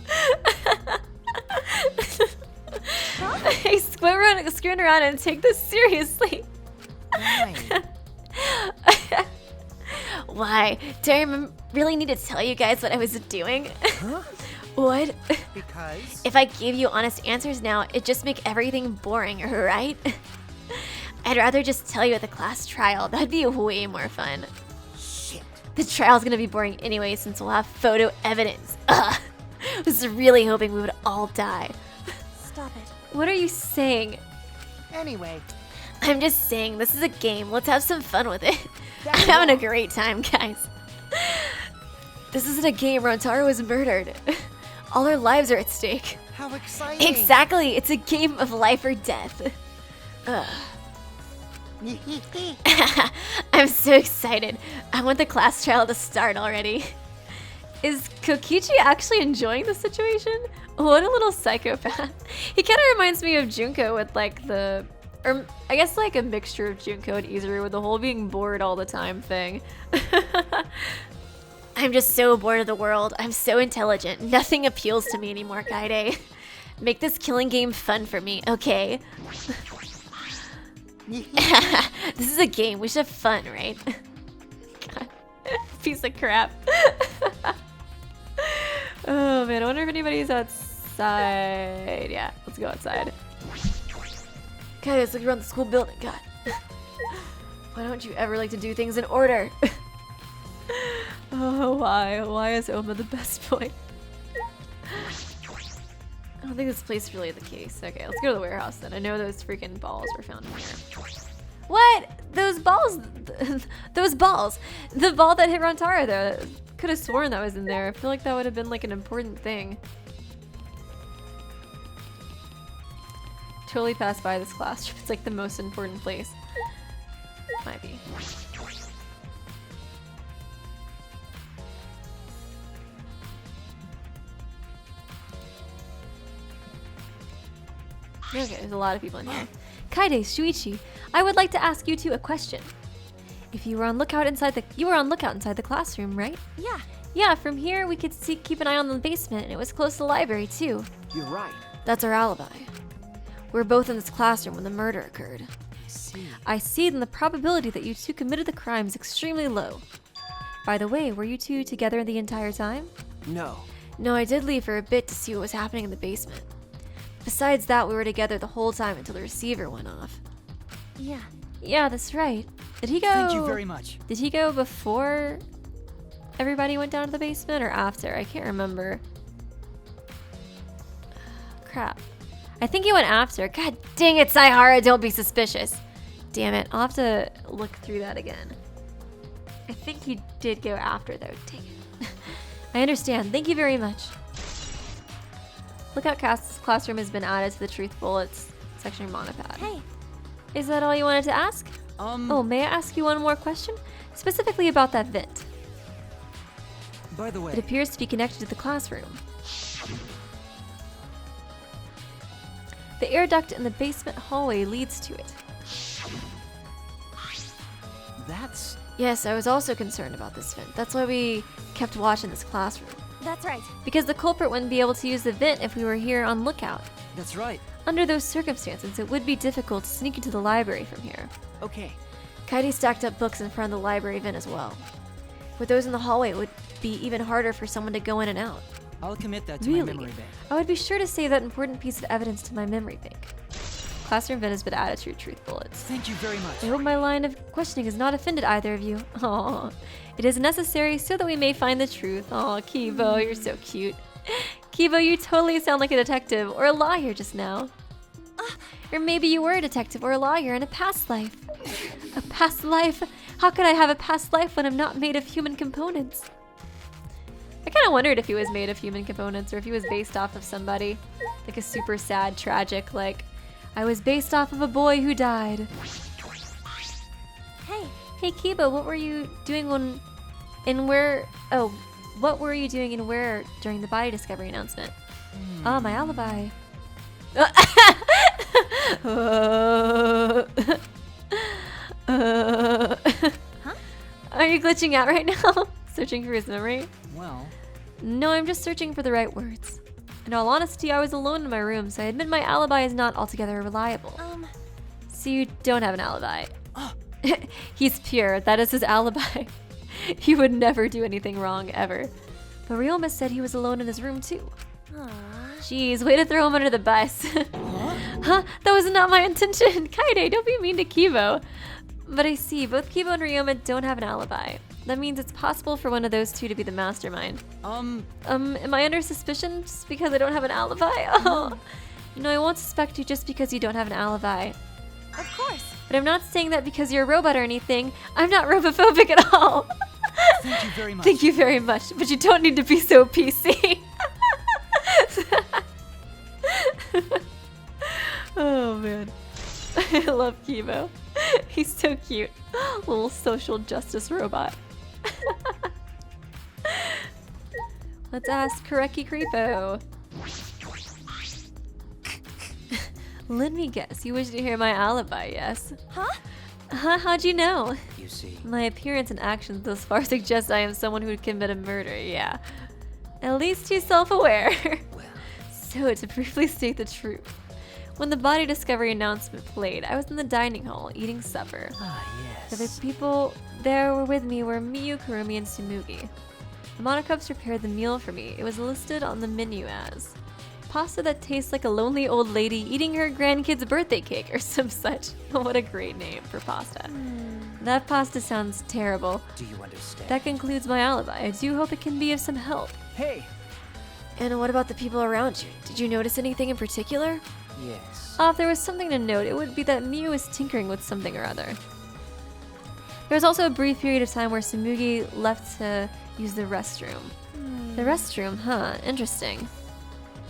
Speaker 1: Hey, screwing around and take this seriously.
Speaker 6: Right.
Speaker 1: Why? Do I really need to tell you guys what I was doing?
Speaker 6: Huh?
Speaker 1: What?
Speaker 6: Because?
Speaker 1: If I gave you honest answers now, it'd just make everything boring, right? I'd rather just tell you at the class trial. That'd be way more fun.
Speaker 6: Shit.
Speaker 1: The trial's gonna be boring anyway since we'll have photo evidence. Ugh. I was really hoping we would all die.
Speaker 4: Stop it.
Speaker 1: What are you saying?
Speaker 6: Anyway.
Speaker 1: I'm just saying, this is a game. Let's have some fun with it.
Speaker 6: That's
Speaker 1: I'm having a
Speaker 6: wrong.
Speaker 1: great time, guys. This isn't a game. Rantaro was murdered. All our lives are at stake.
Speaker 6: How exciting.
Speaker 1: Exactly. It's a game of life or death. Ugh. I'm so excited. I want the class trial to start already. Is Kokichi actually enjoying the situation? What a little psychopath. He kind of reminds me of Junko with like or I guess like a mixture of Junko and Izuru with the whole being bored all the time thing. I'm just so bored of the world. I'm so intelligent. Nothing appeals to me anymore, Kaide. Make this killing game fun for me, okay? This is a game. We should have fun, right? God. Piece of crap. Oh man, I wonder if anybody's outside. Yeah, let's go outside. Guys, look around the school building. God. Why don't you ever like to do things in order? Oh, why? Why is Ouma the best boy? I don't think this place is really the case. Okay, let's go to the warehouse then. I know those freaking balls were found in here. What? Those balls? Those balls. The ball that hit Rantaro though. Could have sworn that was in there. I feel like that would have been like an important thing. Totally passed by this classroom. It's like the most important place. Might be. Okay, there's a lot of people in here. Kaide, Shuichi, I would like to ask you two a question. If you were on lookout inside the classroom, right?
Speaker 4: Yeah.
Speaker 1: Yeah, from here we could keep an eye on the basement, and it was close to the library too.
Speaker 6: You're right.
Speaker 1: That's our alibi. We're both in this classroom when the murder occurred. I see then the probability that you two committed the crime is extremely low. By the way, were you two together the entire time?
Speaker 6: No.
Speaker 1: No, I did leave for a bit to see what was happening in the basement. Besides that, we were together the whole time until the receiver went off.
Speaker 4: Yeah.
Speaker 1: Yeah, that's right. Did he go?
Speaker 2: Thank you very much.
Speaker 1: Did he go before everybody went down to the basement or after? I can't remember. Crap. I think he went after. God dang it, Saihara, don't be suspicious. Damn it, I'll have to look through that again. I think he did go after though, dang it. I understand, thank you very much. Lookout classroom has been added to the Truth Bullets section of Monopad.
Speaker 4: Hey.
Speaker 1: Is that all you wanted to ask? Oh, may I ask you one more question? Specifically about that vent.
Speaker 2: By the way,
Speaker 1: It appears to be connected to the classroom. The air duct in the basement hallway leads to it.
Speaker 6: That's...
Speaker 1: Yes, I was also concerned about this vent. That's why we kept watch in this classroom.
Speaker 4: That's right.
Speaker 1: Because the culprit wouldn't be able to use the vent if we were here on lookout.
Speaker 2: that's right.
Speaker 1: Under those circumstances, it would be difficult to sneak into the library from here.
Speaker 6: Okay.
Speaker 1: Kaidi stacked up books in front of the library vent as well. With those in the hallway, it would be even harder for someone to go in and out.
Speaker 2: I'll commit that to my
Speaker 1: Really?
Speaker 2: memory bank.
Speaker 1: I would be sure to save that important piece of evidence to my memory bank. Classroom vent has been added to your Truth Bullets.
Speaker 2: Thank you very much.
Speaker 1: I hope my line of questioning has not offended either of you. Aww. It is necessary so that we may find the truth. Aw, Kibo, you're so cute. Kibo, you totally sound like a detective or a lawyer just now. Or maybe you were a detective or a lawyer in a past life. A past life? How could I have a past life when I'm not made of human components? I kind of wondered if he was made of human components or if he was based off of somebody. Like a super sad, tragic, like, I was based off of a boy who died.
Speaker 4: Hey.
Speaker 1: Hey Kiba, what were you doing what were you doing and where during the body discovery announcement? Ah, my alibi. Are you glitching out right now? Searching for his memory?
Speaker 2: Well,
Speaker 1: No, I'm just searching for the right words. In all honesty, I was alone in my room, so I admit my alibi is not altogether reliable. So you don't have an alibi. He's pure, that is his alibi. He would never do anything wrong, ever. But Ryoma said he was alone in his room too. Jeez, way to throw him under the bus. Huh? That was not my intention. Kaide, don't be mean to Kibo. But I see, both Kibo and Ryoma don't have an alibi. That means it's possible for one of those two to be the mastermind. Am I under suspicion just because I don't have an alibi? Oh. No, I won't suspect you just because you don't have an alibi.
Speaker 4: Of course.
Speaker 1: But I'm not saying that because you're a robot or anything. I'm not robophobic at all.
Speaker 2: thank you very much.
Speaker 1: Thank you very much, but you don't need to be so PC. Oh man. I love Kibo. He's so cute. Little social justice robot. Let's ask Kareki Creepo. Let me guess, you wish to hear my alibi, yes?
Speaker 4: Huh?
Speaker 1: Huh? How'd you know?
Speaker 2: You see.
Speaker 1: My appearance and actions thus far suggest I am someone who would commit a murder, yeah. At least he's self-aware.
Speaker 2: Well.
Speaker 1: So, to briefly state the truth, when the body discovery announcement played, I was in the dining hall eating supper.
Speaker 2: Ah,
Speaker 1: The
Speaker 2: yes.
Speaker 1: people there were with me were Miyu, Kurumi, and Tsumugi. The Monocubs prepared the meal for me. It was listed on the menu as Pasta that tastes like a lonely old lady eating her grandkid's birthday cake or some such. What a great name for pasta. That pasta sounds terrible.
Speaker 6: Do you understand?
Speaker 1: That concludes my alibi. I do hope it can be of some help.
Speaker 6: Hey.
Speaker 1: And what about the people around you? Did you notice anything in particular?
Speaker 6: Yes.
Speaker 1: If there was something to note, it would be that Miu was tinkering with something or other. There was also a brief period of time where Tsumugi left to use the restroom. The restroom, huh? Interesting.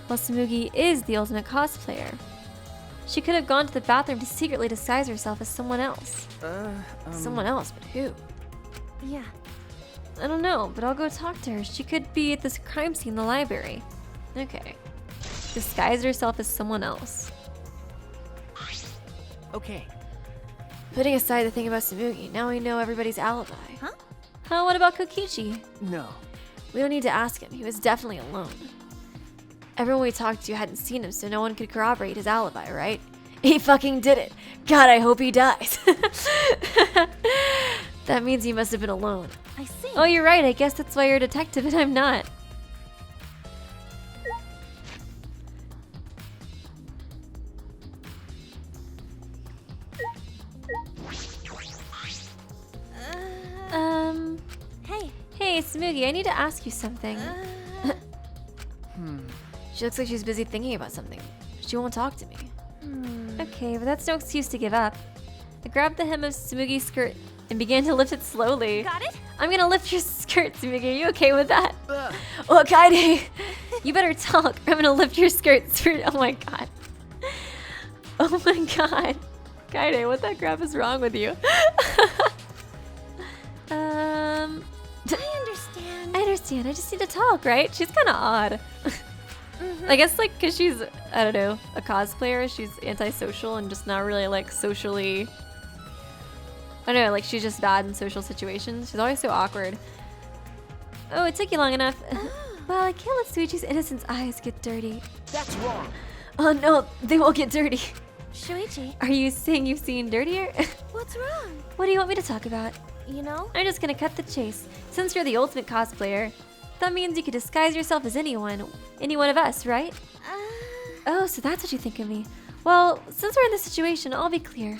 Speaker 1: Well, Tsumugi is the ultimate cosplayer. She could have gone to the bathroom to secretly disguise herself as someone else. Someone else, but who?
Speaker 4: Yeah.
Speaker 1: I don't know, but I'll go talk to her. She could be at this crime scene in the library. Okay. Disguise herself as someone else.
Speaker 6: Okay.
Speaker 1: Putting aside the thing about Tsumugi, now we know everybody's alibi.
Speaker 4: Huh?
Speaker 1: Huh, what about Kokichi?
Speaker 6: No.
Speaker 1: We don't need to ask him. He was definitely alone. Everyone we talked to hadn't seen him, so no one could corroborate his alibi, right? He fucking did it. God, I hope he dies. That means he must have been alone.
Speaker 4: I see.
Speaker 1: Oh, you're right. I guess that's why you're a detective and I'm not.
Speaker 4: Hey.
Speaker 1: Hey, Tsumugi, I need to ask you something. She looks like she's busy thinking about something. She won't talk to me. Okay, but that's no excuse to give up. I grabbed the hem of Tsumugi's skirt and began to lift it slowly.
Speaker 4: Got it?
Speaker 1: I'm gonna lift your skirt, Tsumugi. Are you okay with that? Oh, Kaede, you better talk. Or I'm gonna lift your skirt. Oh my god. Oh my god. Kaede, what the crap is wrong with you?
Speaker 4: I understand.
Speaker 1: I understand. I just need to talk, right? She's kind of odd. I guess, like, because she's, I don't know, a cosplayer, she's antisocial and just not really, like, socially... I don't know, like, she's just bad in social situations. She's always so awkward. Oh, it took you long enough. Well, I can't let Suichi's innocent's eyes get dirty.
Speaker 6: That's wrong.
Speaker 1: Oh, no, they won't get dirty.
Speaker 4: Shuichi,
Speaker 1: Are you saying you've seen dirtier?
Speaker 4: what's wrong?
Speaker 1: What do you want me to talk about?
Speaker 4: You know?
Speaker 1: I'm just gonna cut the chase. Since you're the ultimate cosplayer, that means you could disguise yourself as any one of us, right? Oh, so that's what you think of me. Well, since we're in this situation, I'll be clear.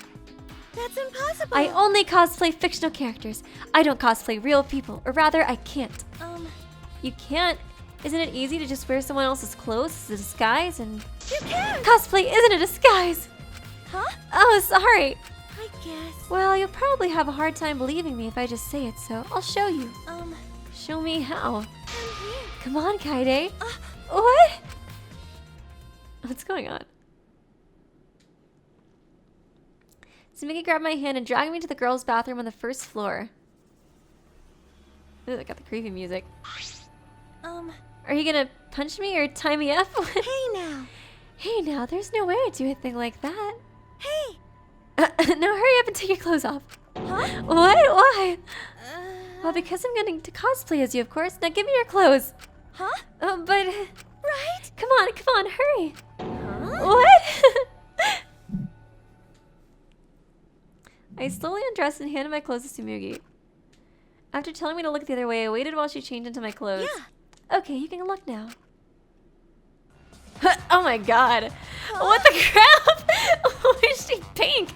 Speaker 4: That's impossible.
Speaker 1: I only cosplay fictional characters. I don't cosplay real people, or rather, I can't. You can't? Isn't it easy to just wear someone else's clothes as a disguise and...
Speaker 4: You can!
Speaker 1: Cosplay isn't a disguise!
Speaker 4: Huh?
Speaker 1: Oh, sorry.
Speaker 4: I guess.
Speaker 1: Well, you'll probably have a hard time believing me if I just say it, so I'll show you. Show me how.
Speaker 4: I'm here.
Speaker 1: Come on, Kaede. What? What's going on? Tsumugi grabbed my hand and dragged me to the girls' bathroom on the first floor. Ooh, I got the creepy music. Are you gonna punch me or tie me up?
Speaker 4: Hey now.
Speaker 1: Hey now, there's no way I'd do a thing like that.
Speaker 4: Hey.
Speaker 1: No, hurry up and take your clothes off.
Speaker 4: Huh?
Speaker 1: What? Why? Well, because I'm going to cosplay as you, of course. Now give me your clothes.
Speaker 4: Huh?
Speaker 1: But...
Speaker 4: Right?
Speaker 1: Come on, hurry.
Speaker 4: Huh?
Speaker 1: What? I slowly undressed and handed my clothes to Tsumugi. After telling me to look the other way, I waited while she changed into my clothes.
Speaker 4: Yeah.
Speaker 1: Okay, you can look now. Oh my god. What the crap? Why is she pink?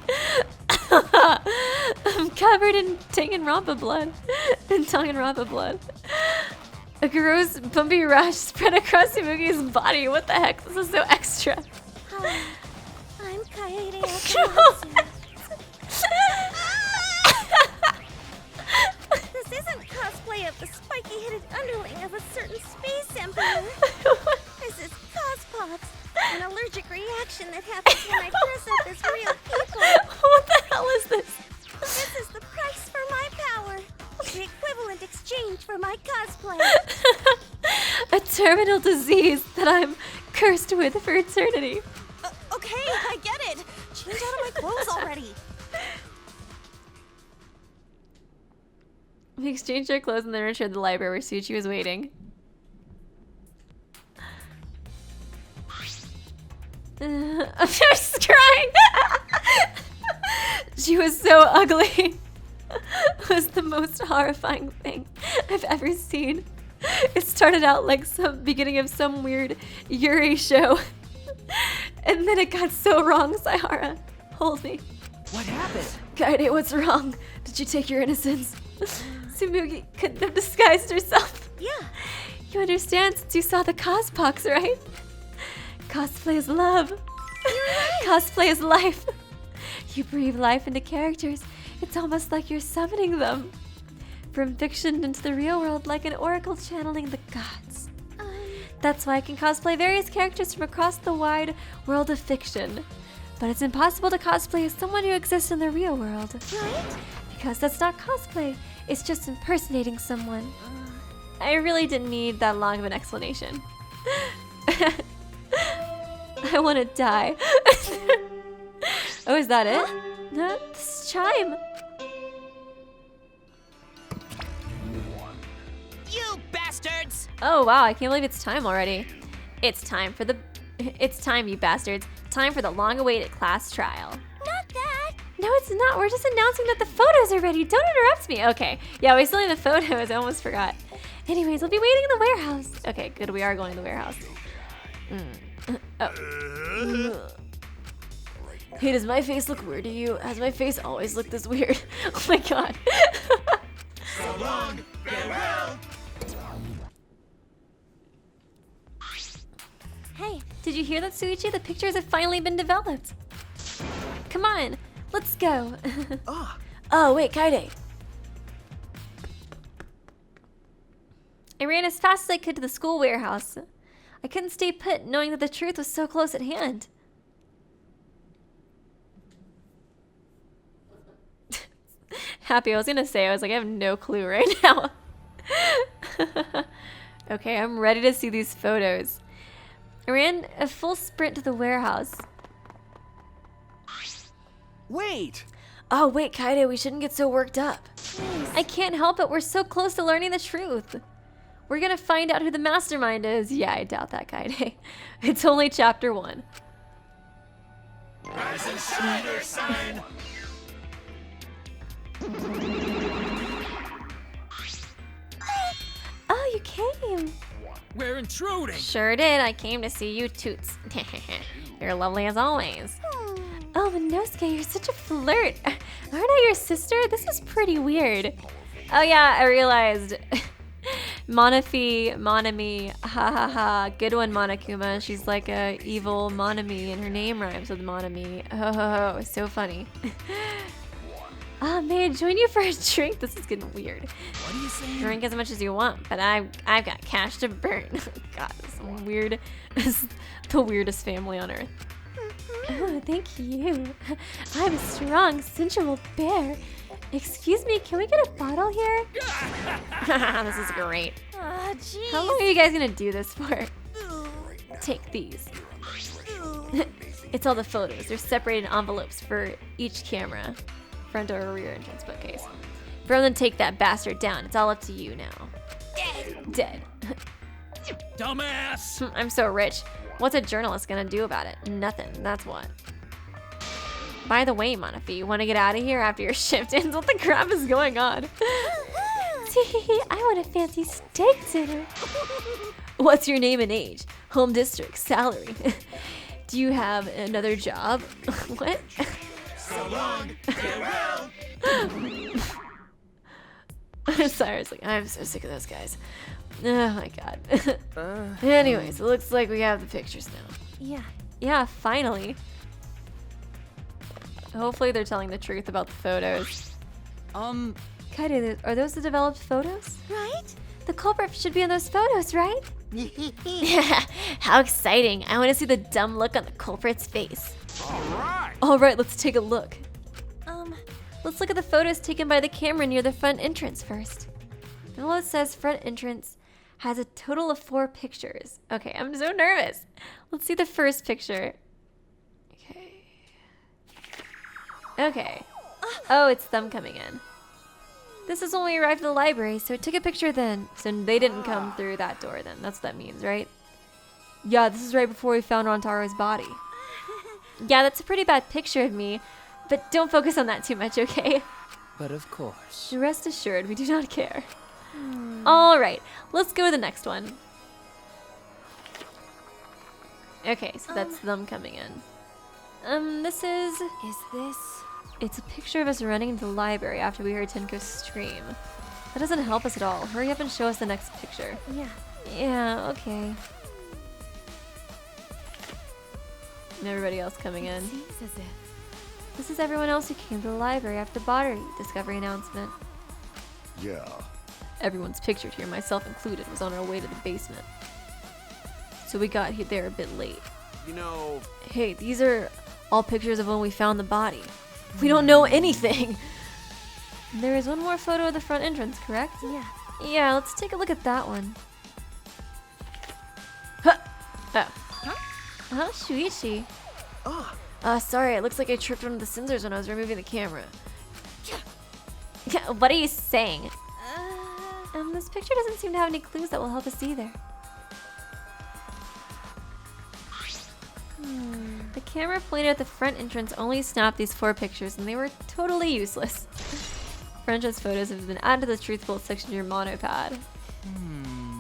Speaker 1: I'm covered in Danganronpa blood. Danganronpa blood. A gross, bumpy rash spread across Tsumugi's body. What the heck? This is so extra.
Speaker 4: Hi. I'm Kaede Aksys. This isn't cosplay of the spiky-headed underling of a certain space emperor. This is cospox, an allergic reaction that happens when I dress up as real people.
Speaker 1: What the hell is this?
Speaker 4: This is the price for my power. The equivalent exchange for my cosplay.
Speaker 1: A terminal disease that I'm cursed with for eternity.
Speaker 4: Okay, I get it. Change out of my clothes already.
Speaker 1: We exchanged our clothes and then returned to the library where Suichi was waiting. I'm just crying. She was so ugly. It was the most horrifying thing I've ever seen. It started out like some beginning of some weird Yuri show. And then it got so wrong, Sayara. Hold me.
Speaker 6: What happened?
Speaker 1: Kaede, what's wrong? Did you take your innocence? Tsumugi couldn't have disguised herself.
Speaker 4: Yeah.
Speaker 1: You understand since you saw the cospox, right? Cosplay is love. Cosplay is life. You breathe life into characters. It's almost like you're summoning them. From fiction into the real world, like an oracle channeling the gods. That's why I can cosplay various characters from across the wide world of fiction. But it's impossible to cosplay as someone who exists in the real world.
Speaker 4: Right?
Speaker 1: Because that's not cosplay. It's just impersonating someone. I really didn't need that long of an explanation. I want to die. Oh, is that it? No, this chime.
Speaker 6: You bastards!
Speaker 1: Oh wow, I can't believe it's time already. It's time, you bastards. Time for the long-awaited class trial.
Speaker 4: Not that.
Speaker 1: No, it's not. We're just announcing that the photos are ready. Don't interrupt me. Okay. Yeah, we still need the photos. I almost forgot. Anyways, we'll be waiting in the warehouse. Okay, good. We are going to the warehouse. Oh. Hey, does my face look weird to you? Has my face always looked this weird? Oh my god.
Speaker 3: So long, farewell.
Speaker 1: Hey, did you hear that, Suichi? The pictures have finally been developed. Come on, let's go. Oh, wait, Kaede. I ran as fast as I could to the school warehouse. I couldn't stay put knowing that the truth was so close at hand. Happy, I was gonna say, I have no clue right now. Okay, I'm ready to see these photos. I ran a full sprint to the warehouse.
Speaker 6: Wait!
Speaker 1: Oh, wait, Kaede, we shouldn't get so worked up. Please. I can't help it. We're so close to learning the truth. We're gonna find out who the mastermind is. Yeah, I doubt that, Kaede. It's only chapter 1.
Speaker 3: Rise and shine, Earth sign.
Speaker 1: Oh, you came.
Speaker 5: We're intruding.
Speaker 1: Sure did. I came to see you, Toots. You're lovely as always. Oh, Minosuke, you're such a flirt. Aren't I your sister? This is pretty weird. Oh yeah, I realized. Monofi, Monami, ha ha ha. Good one, Monokuma. She's like a evil Monami, and her name rhymes with Monami. Ho ho ho, so funny. Oh, may I join you for a drink? This is getting weird.
Speaker 6: What are you saying?
Speaker 1: Drink as much as you want, but I've got cash to burn. God, this is weird. This is the weirdest family on earth. Oh, thank you. I'm a strong, sensual bear. Excuse me, can we get a bottle here? This is great.
Speaker 4: Oh, jeez.
Speaker 1: How long are you guys gonna do this for? Take these. It's all the photos. They're separated envelopes for each camera. Front or rear entrance bookcase. From them, take that bastard down. It's all up to you now. Dead.
Speaker 5: Dumbass.
Speaker 1: I'm so rich. What's a journalist gonna do about it? Nothing, that's what. By the way, Monofi, you wanna get out of here after your shift ends? What the crap is going on? I want a fancy steak dinner. What's your name and age? Home district, salary. Do you have another job? What?
Speaker 3: So long, farewell.
Speaker 1: Seriously, I'm so sick of those guys. Oh my god. Anyways, it looks like we have the pictures now.
Speaker 4: Yeah.
Speaker 1: Yeah, finally. Hopefully they're telling the truth about the photos. Kaede, are those the developed photos?
Speaker 4: Right?
Speaker 1: The culprit should be in those photos, right? How exciting. I want to see the dumb look on the culprit's face. All right, let's take a look. Let's look at the photos taken by the camera near the front entrance first. Below it says front entrance has a total of 4 pictures. Okay, I'm so nervous. Let's see the first picture. Okay. Oh, it's them coming in. This is when we arrived at the library, so I took a picture then. So they didn't come through that door then. That's what that means, right? Yeah, this is right before we found Rontaro's body. Yeah, that's a pretty bad picture of me, but don't focus on that too much, okay?
Speaker 6: But of course.
Speaker 1: Rest assured, we do not care. All right, let's go to the next one. Okay, so that's them coming in. This is...
Speaker 7: Is this?
Speaker 1: It's a picture of us running into the library after we heard Tenko scream. That doesn't help us at all. Hurry up and show us the next picture.
Speaker 7: Yeah.
Speaker 1: Yeah, okay. And everybody else coming in.
Speaker 7: Seems as if.
Speaker 1: This is everyone else who came to the library after the Body discovery announcement.
Speaker 3: Yeah.
Speaker 1: Everyone's pictured here, myself included, was on our way to the basement. So we got there a bit late.
Speaker 6: You know,
Speaker 1: Hey, these are all pictures of when we found the body. We don't know anything. There is one more photo of the front entrance, correct?
Speaker 7: Yeah.
Speaker 1: Yeah, let's take a look at that one. Huh. Oh. Huh? Shuichi. Sorry, it looks like I tripped one of the sensors when I was removing the camera. What are you saying? This picture doesn't seem to have any clues that will help us either. The camera pointed at the front entrance only snapped these 4 pictures, and they were totally useless. Front entrance photos have been added to the truth bolt section of your monopad.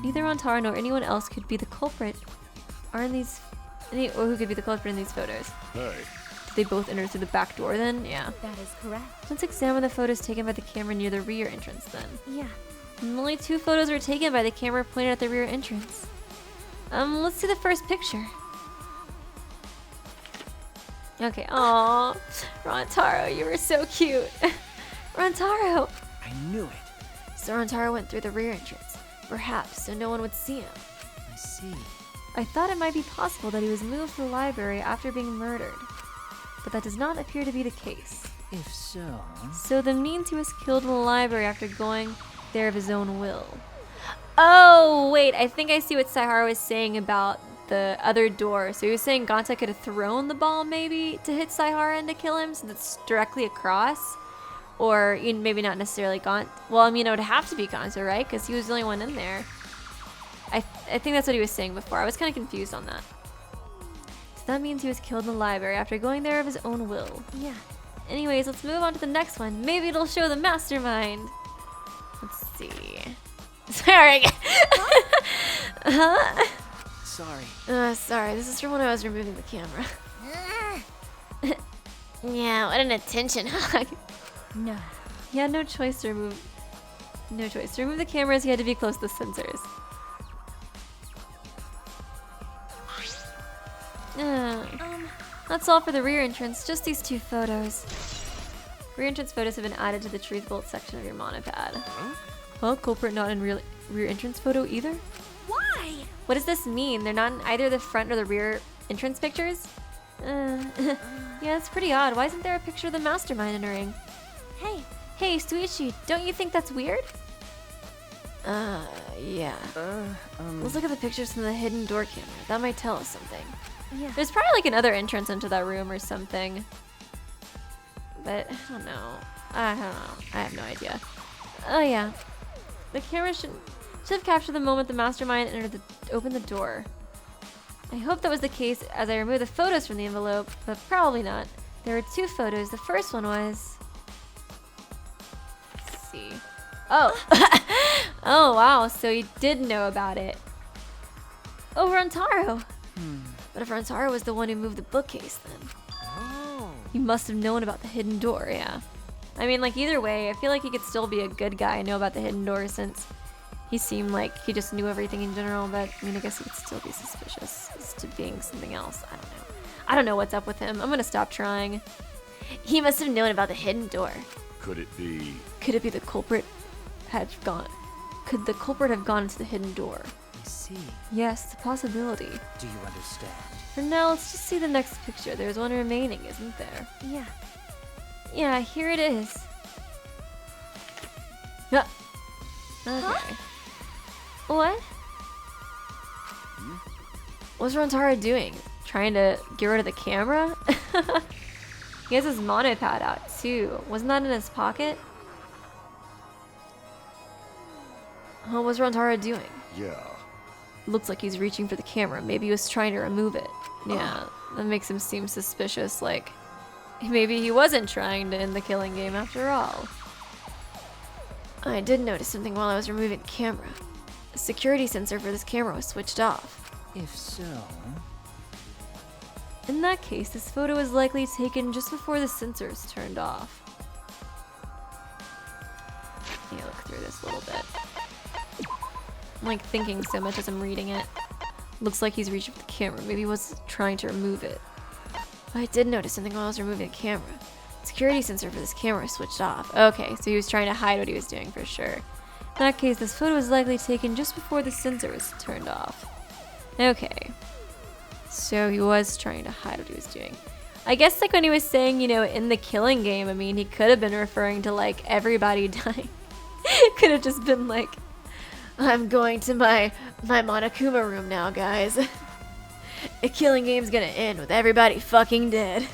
Speaker 1: Neither Rantaro nor anyone else could be the culprit. Or who could be the culprit in these photos?
Speaker 3: Hey.
Speaker 1: Did they both enter through the back door then? Yeah.
Speaker 7: That is correct.
Speaker 1: Let's examine the photos taken by the camera near the rear entrance then.
Speaker 7: Yeah.
Speaker 1: And only 2 photos were taken by the camera pointed at the rear entrance. Let's see the first picture. Okay, aww. Rantaro, you were so cute. Rantaro!
Speaker 6: I knew it.
Speaker 1: So Rantaro went through the rear entrance. Perhaps, so no one would see him.
Speaker 6: I see.
Speaker 1: I thought it might be possible that he was moved to the library after being murdered. But that does not appear to be the case.
Speaker 6: If so...
Speaker 1: So that means he was killed in the library after going there of his own will. Oh, wait, I think I see what Saihara was saying about the other door. So he was saying Ganta could have thrown the ball maybe to hit Saihara and to kill him since it's directly across. Or maybe not necessarily Ganta. Well, I mean, it would have to be Ganta, right? Because he was the only one in there. I think that's what he was saying before. I was kind of confused on that. So that means he was killed in the library after going there of his own will.
Speaker 7: Yeah.
Speaker 1: Anyways, let's move on to the next one. Maybe it'll show the mastermind. Let's see. Sorry. Huh?
Speaker 6: Sorry.
Speaker 1: Sorry. This is from when I was removing the camera.
Speaker 8: Yeah, what an attention hog.
Speaker 7: No.
Speaker 1: He had no choice to remove. No choice. To remove the cameras, he had to be close to the sensors. That's all for the rear entrance. Just these 2 photos. Rear entrance photos have been added to the truth bolt section of your monopad. Huh? Culprit not in rear entrance photo either?
Speaker 4: Why?
Speaker 1: What does this mean? They're not in either the front or the rear entrance pictures? Yeah, it's pretty odd. Why isn't there a picture of the mastermind entering? Hey, Suichi, don't you think that's weird? Yeah. Let's look at the pictures from the hidden door camera. That might tell us something.
Speaker 7: Yeah.
Speaker 1: There's probably like another entrance into that room or something. But I don't know. I have no idea. Oh yeah. The camera should have captured the moment the mastermind opened the door. I hope that was the case as I removed the photos from the envelope, but probably not. There were 2 photos. The first one was... Let's see. Oh. Oh wow, so he did know about it. Oh, Rantaro. But if Rantaro was the one who moved the bookcase then.
Speaker 6: Oh.
Speaker 1: He must have known about the hidden door, yeah. I mean, like, either way, I feel like he could still be a good guy and know about the hidden door since he seemed like he just knew everything in general, but I mean, I guess he could still be suspicious as to being something else. I don't know. I don't know what's up with him. I'm gonna stop trying.
Speaker 8: He must have known about the hidden door.
Speaker 3: Could it be?
Speaker 1: Could it be the culprit had gone? Could the culprit have gone into the hidden door?
Speaker 6: I see.
Speaker 1: Yes, it's a possibility.
Speaker 6: Do you understand?
Speaker 1: For now, let's just see the next picture. There's one remaining, isn't there?
Speaker 7: Yeah.
Speaker 1: Yeah, here it is. Yeah. Okay. What? What's Rantaro doing? Trying to get rid of the camera? He has his monopad out too. Wasn't that in his pocket? Huh, what's Rantaro doing?
Speaker 3: Yeah.
Speaker 1: Looks like he's reaching for the camera. Maybe he was trying to remove it. Yeah, that makes him seem suspicious, like maybe he wasn't trying to end the killing game after all. I did notice something while I was removing the camera. The security sensor for this camera was switched off.
Speaker 6: If so...
Speaker 1: In that case, this photo was likely taken just before the sensor is turned off. Let me look through this a little bit. I'm like thinking so much as I'm reading it. Looks like he's reaching for the camera. Maybe he was trying to remove it. I did notice something while I was removing the camera. The security sensor for this camera was switched off. Okay, so he was trying to hide what he was doing for sure. In that case, this photo was likely taken just before the sensor was turned off. Okay. So he was trying to hide what he was doing. I guess like when he was saying, you know, in the killing game, I mean, he could have been referring to like everybody dying. Could have just been like, I'm going to my Monokuma room now, guys. A killing game's gonna end with everybody fucking dead.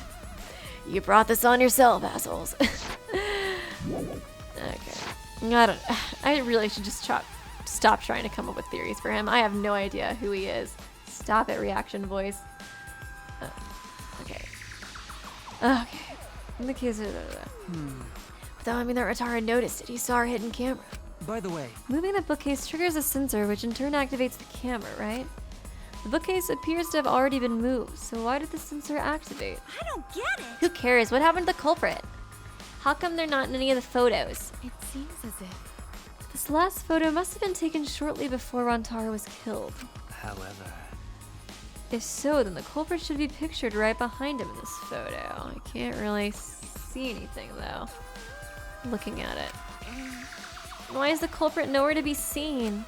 Speaker 1: You brought this on yourself, assholes. Okay. I really should just stop trying to come up with theories for him. I have no idea who he is. Stop it, reaction voice. Okay. Okay. In the case of... Without I mean that Ratara noticed it, he saw our hidden camera.
Speaker 2: By the way,
Speaker 1: Moving the bookcase triggers a sensor, which in turn activates the camera, right? The bookcase appears to have already been moved, so why did the sensor activate?
Speaker 4: I don't get it.
Speaker 1: Who cares? What happened to the culprit? How come they're not in any of the photos?
Speaker 7: It seems as if...
Speaker 1: This last photo must have been taken shortly before Rantaro was killed.
Speaker 6: However...
Speaker 1: If so, then the culprit should be pictured right behind him in this photo. I can't really see anything though, looking at it. Why is the culprit nowhere to be seen?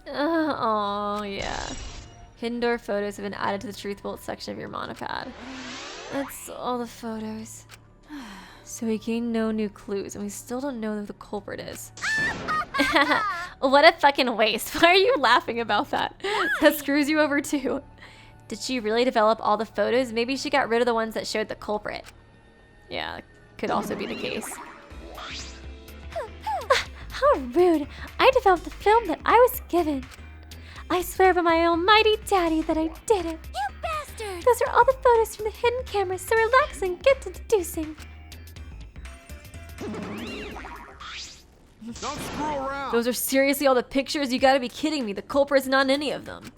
Speaker 1: Oh yeah. Hidden door photos have been added to the truth bolt section of your monopad. That's all the photos. So we gained no new clues, and we still don't know who the culprit is. What a fucking waste. Why are you laughing about that? That screws you over too. Did she really develop all the photos? Maybe she got rid of the ones that showed the culprit. Yeah, could also be the case. How rude. I developed the film that I was given. I swear by my almighty daddy that I did it.
Speaker 4: You bastard!
Speaker 1: Those are all the photos from the hidden camera, so relax and get to deducing.
Speaker 3: Don't screw around.
Speaker 1: Those are seriously all the pictures? You gotta be kidding me. The culprit's not in any of them.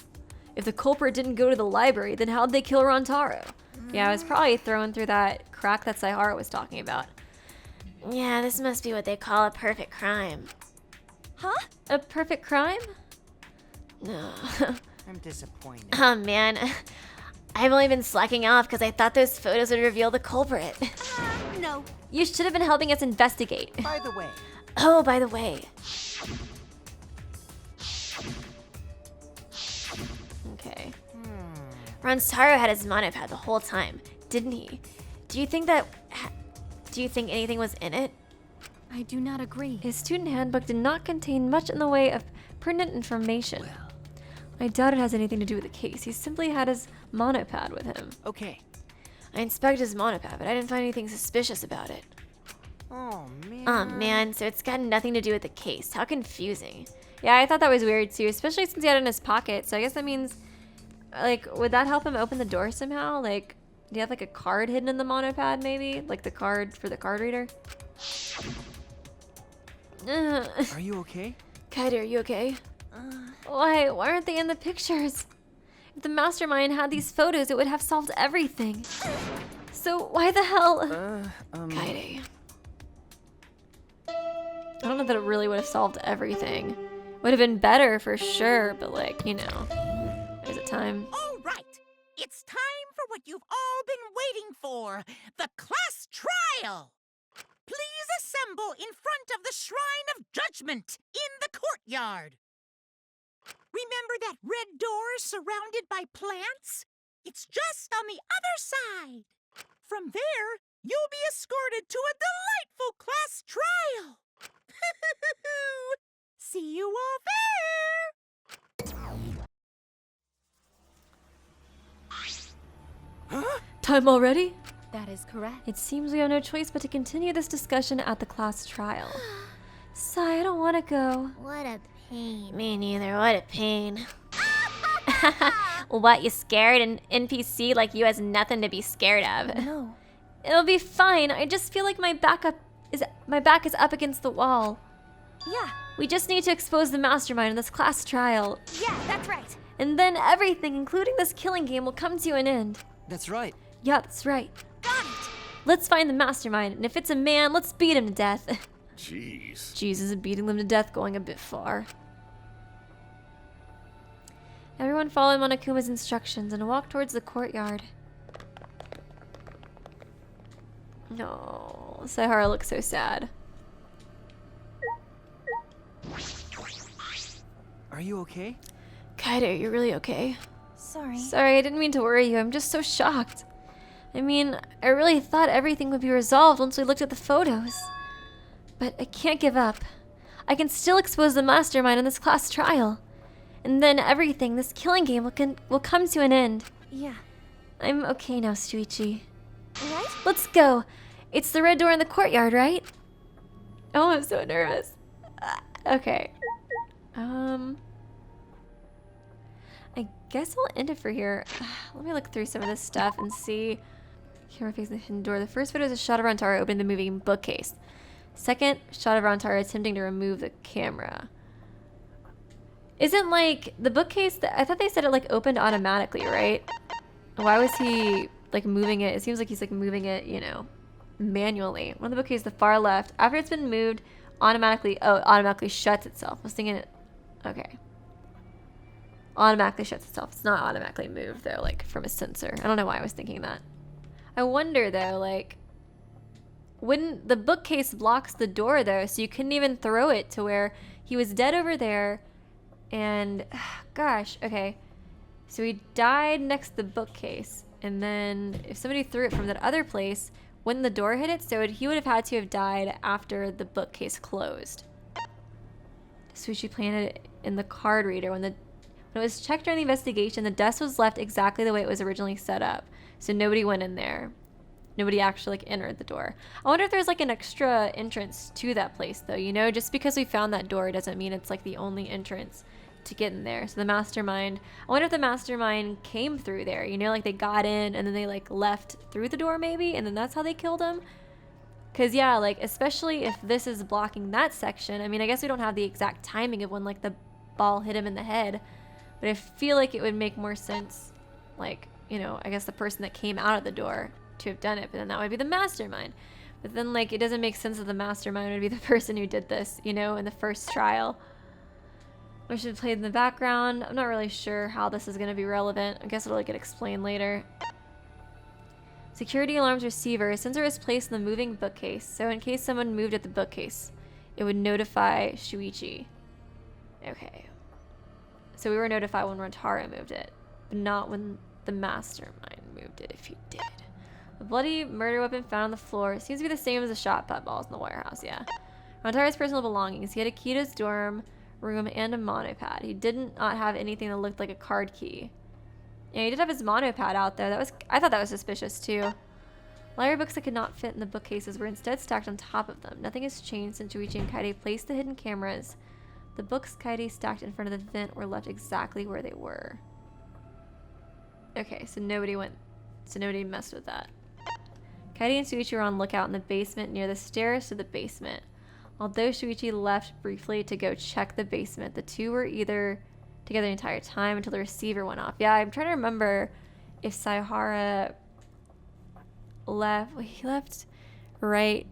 Speaker 1: If the culprit didn't go to the library, then how'd they kill Rantaro? Yeah, I was probably thrown through that crack that Saihara was talking about.
Speaker 8: Yeah, this must be what they call a perfect crime.
Speaker 4: Huh?
Speaker 1: A perfect crime?
Speaker 8: No.
Speaker 6: I'm disappointed.
Speaker 8: Oh man, I've only been slacking off because I thought those photos would reveal the culprit.
Speaker 4: No.
Speaker 1: You should have been helping us investigate.
Speaker 6: By the way,
Speaker 8: Oh, by the way.
Speaker 1: Okay.
Speaker 8: Rantaro had his monopad the whole time, didn't he? Do you think anything was in it?
Speaker 7: I do not agree.
Speaker 1: His student handbook did not contain much in the way of pertinent information. I doubt it has anything to do with the case. He simply had his monopad with him.
Speaker 6: okay.
Speaker 1: I inspected his monopad, but I didn't find anything suspicious about it.
Speaker 6: Oh man.
Speaker 8: Oh man, so it's got nothing to do with the case. How confusing.
Speaker 1: Yeah, I thought that was weird too, especially since he had it in his pocket. So I guess that means, like, would that help him open the door somehow? Like, do you have like a card hidden in the monopad maybe? Like the card for the card reader?
Speaker 6: Are you okay?
Speaker 1: Kaede, are you okay? Why aren't they in the pictures? If the mastermind had these photos, it would have solved everything. So why the hell? Kaede. I don't know that it really would have solved everything. Would have been better for sure, but like, you know, there's a time.
Speaker 9: All right, it's time for what you've all been waiting for, the class trial. Please assemble in front of the Shrine of Judgment in the courtyard. Remember that red door surrounded by plants? It's just on the other side. From there, you'll be escorted to a delightful class trial. See you all there.
Speaker 6: Huh?
Speaker 1: Time already?
Speaker 7: That is correct.
Speaker 1: It seems we have no choice but to continue this discussion at the class trial. Sigh, I don't want to go.
Speaker 4: What a pain.
Speaker 8: Me neither, what a pain. What, you scared? An NPC like you has nothing to be scared of.
Speaker 7: No.
Speaker 8: It'll be fine. I just feel like my back is up against the wall.
Speaker 4: Yeah,
Speaker 8: We just need to expose the mastermind in this class trial.
Speaker 4: yeah, that's right.
Speaker 8: And then everything, including this killing game, will come to an end.
Speaker 2: That's right.
Speaker 8: Yeah, that's right.
Speaker 4: Got it.
Speaker 8: Let's find the mastermind, and if it's a man, let's beat him to death.
Speaker 3: Jeez.
Speaker 8: Jesus, beating them to death going a bit far. Everyone followed Monokuma's instructions and walked towards the courtyard. No, Saihara looks so sad.
Speaker 6: Are you okay?
Speaker 8: Kaede, you're really okay?
Speaker 7: Sorry.
Speaker 8: Sorry, I didn't mean to worry you. I'm just so shocked. I mean, I really thought everything would be resolved once we looked at the photos. But I can't give up. I can still expose the mastermind in this class trial. And then everything, this killing game, will come to an end.
Speaker 7: Yeah.
Speaker 8: I'm okay now, Shuichi.
Speaker 4: Right?
Speaker 8: Let's go. It's the red door in the courtyard, right? Oh, I'm so nervous. Okay. I guess I'll end it for here. Let me look through some of this stuff and see. Camera facing the hidden door. The first photo is a shot of Rantaro opening the moving bookcase. Second, shot of Rantaro attempting to remove the camera. Isn't like the bookcase that I thought they said it like opened automatically, right? Why was he like moving it? It seems like he's like moving it, you know, manually. One of the bookcases, the far left, after it's been moved, automatically shuts itself. I was thinking it, okay. Automatically shuts itself. It's not automatically moved though, like from a sensor. I don't know why I was thinking that. I wonder though, like, when the bookcase blocks the door though, so you couldn't even throw it to where he was dead over there. And gosh, okay. So he died next to the bookcase. And then if somebody threw it from that other place, when the door hit it, so he would have had to have died after the bookcase closed. Sushi planted it in the card reader. When it was checked during the investigation, the desk was left exactly the way it was originally set up. So nobody went in there. Nobody actually like entered the door. I wonder if there's like an extra entrance to that place though, you know, just because we found that door doesn't mean it's like the only entrance to get in there. So the mastermind, I wonder if the mastermind came through there, you know, like they got in and then they like left through the door maybe, and then that's how they killed him. Cause yeah, like especially if this is blocking that section, I mean, I guess we don't have the exact timing of when like the ball hit him in the head, but I feel like it would make more sense, like, you know, I guess the person that came out of the door to have done it, but then that would be the mastermind. But then like it doesn't make sense that the mastermind would be the person who did this, you know, in the first trial. Or should have played in the background. I'm not really sure how this is going to be relevant. I guess it'll get explained later. Security alarms receiver. A sensor is placed in the moving bookcase, so in case someone moved at the bookcase, it would notify Shuichi. Okay. So we were notified when Rantaro moved it, but not when the mastermind moved it, if he did. The bloody murder weapon found on the floor seems to be the same as the shot put balls in the warehouse, yeah. Rantaro's personal belongings. He had a key to his dorm room and a monopad. He did not have anything that looked like a card key. Yeah, he did have his monopad out there. I thought that was suspicious too. Library books that could not fit in the bookcases were instead stacked on top of them. Nothing has changed since Shuichi and Kaede placed the hidden cameras. The books Kaede stacked in front of the vent were left exactly where they were. Okay, so nobody messed with that. Kaede and Shuichi were on lookout in the basement near the stairs to the basement. Although Shuichi left briefly to go check the basement, the two were either together the entire time until the receiver went off. Yeah, I'm trying to remember if Saihara left. Well, he left right.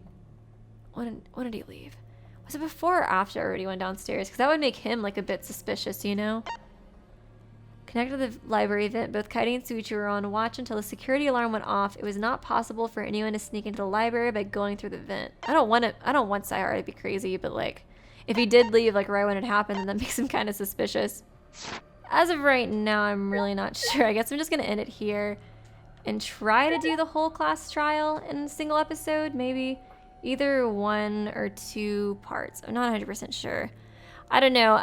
Speaker 8: When did he leave? Was it before or after I already went downstairs? Because that would make him like a bit suspicious, you know? Connected to the library vent, both Kaede and Shuichi were on watch until the security alarm went off. It was not possible for anyone to sneak into the library by going through the vent. I don't want Saihara to be crazy, but like, if he did leave like right when it happened, then that makes him kind of suspicious. As of right now, I'm really not sure. I guess I'm just gonna end it here and try to do the whole class trial in a single episode, maybe either 1 or 2 parts. I'm not 100% sure. I don't know,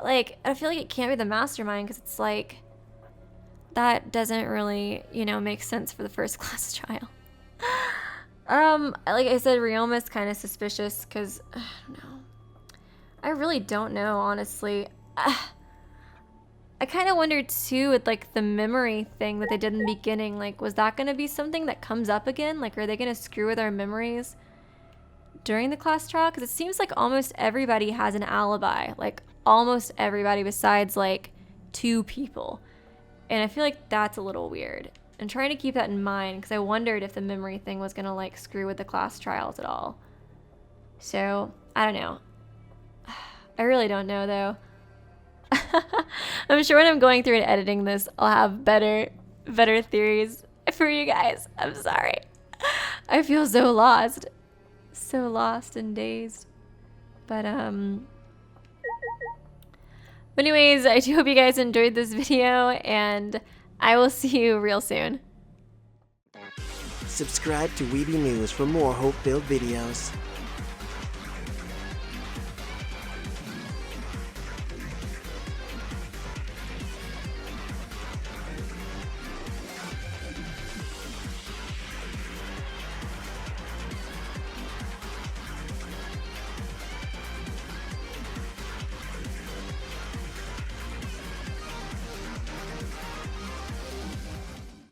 Speaker 8: like, I feel like it can't be the mastermind because it's like, that doesn't really, you know, make sense for the first class trial. Like I said, Ryoma's kind of suspicious because, I don't know. I really don't know, honestly. I I kind of wondered too with like the memory thing that they did in the beginning, like was that going to be something that comes up again? Like are they going to screw with our memories during the class trial? Because it seems like almost everybody has an alibi, like almost everybody besides like 2 people. And I feel like that's a little weird. And trying to keep that in mind because I wondered if the memory thing was going to like screw with the class trials at all. So I don't know. I really don't know though. I'm sure when I'm going through and editing this, I'll have better theories for you guys. I'm sorry. I feel so lost and dazed. But anyways, I do hope you guys enjoyed this video, and I will see you real soon.
Speaker 10: Subscribe to Weeby News for more hope-filled videos.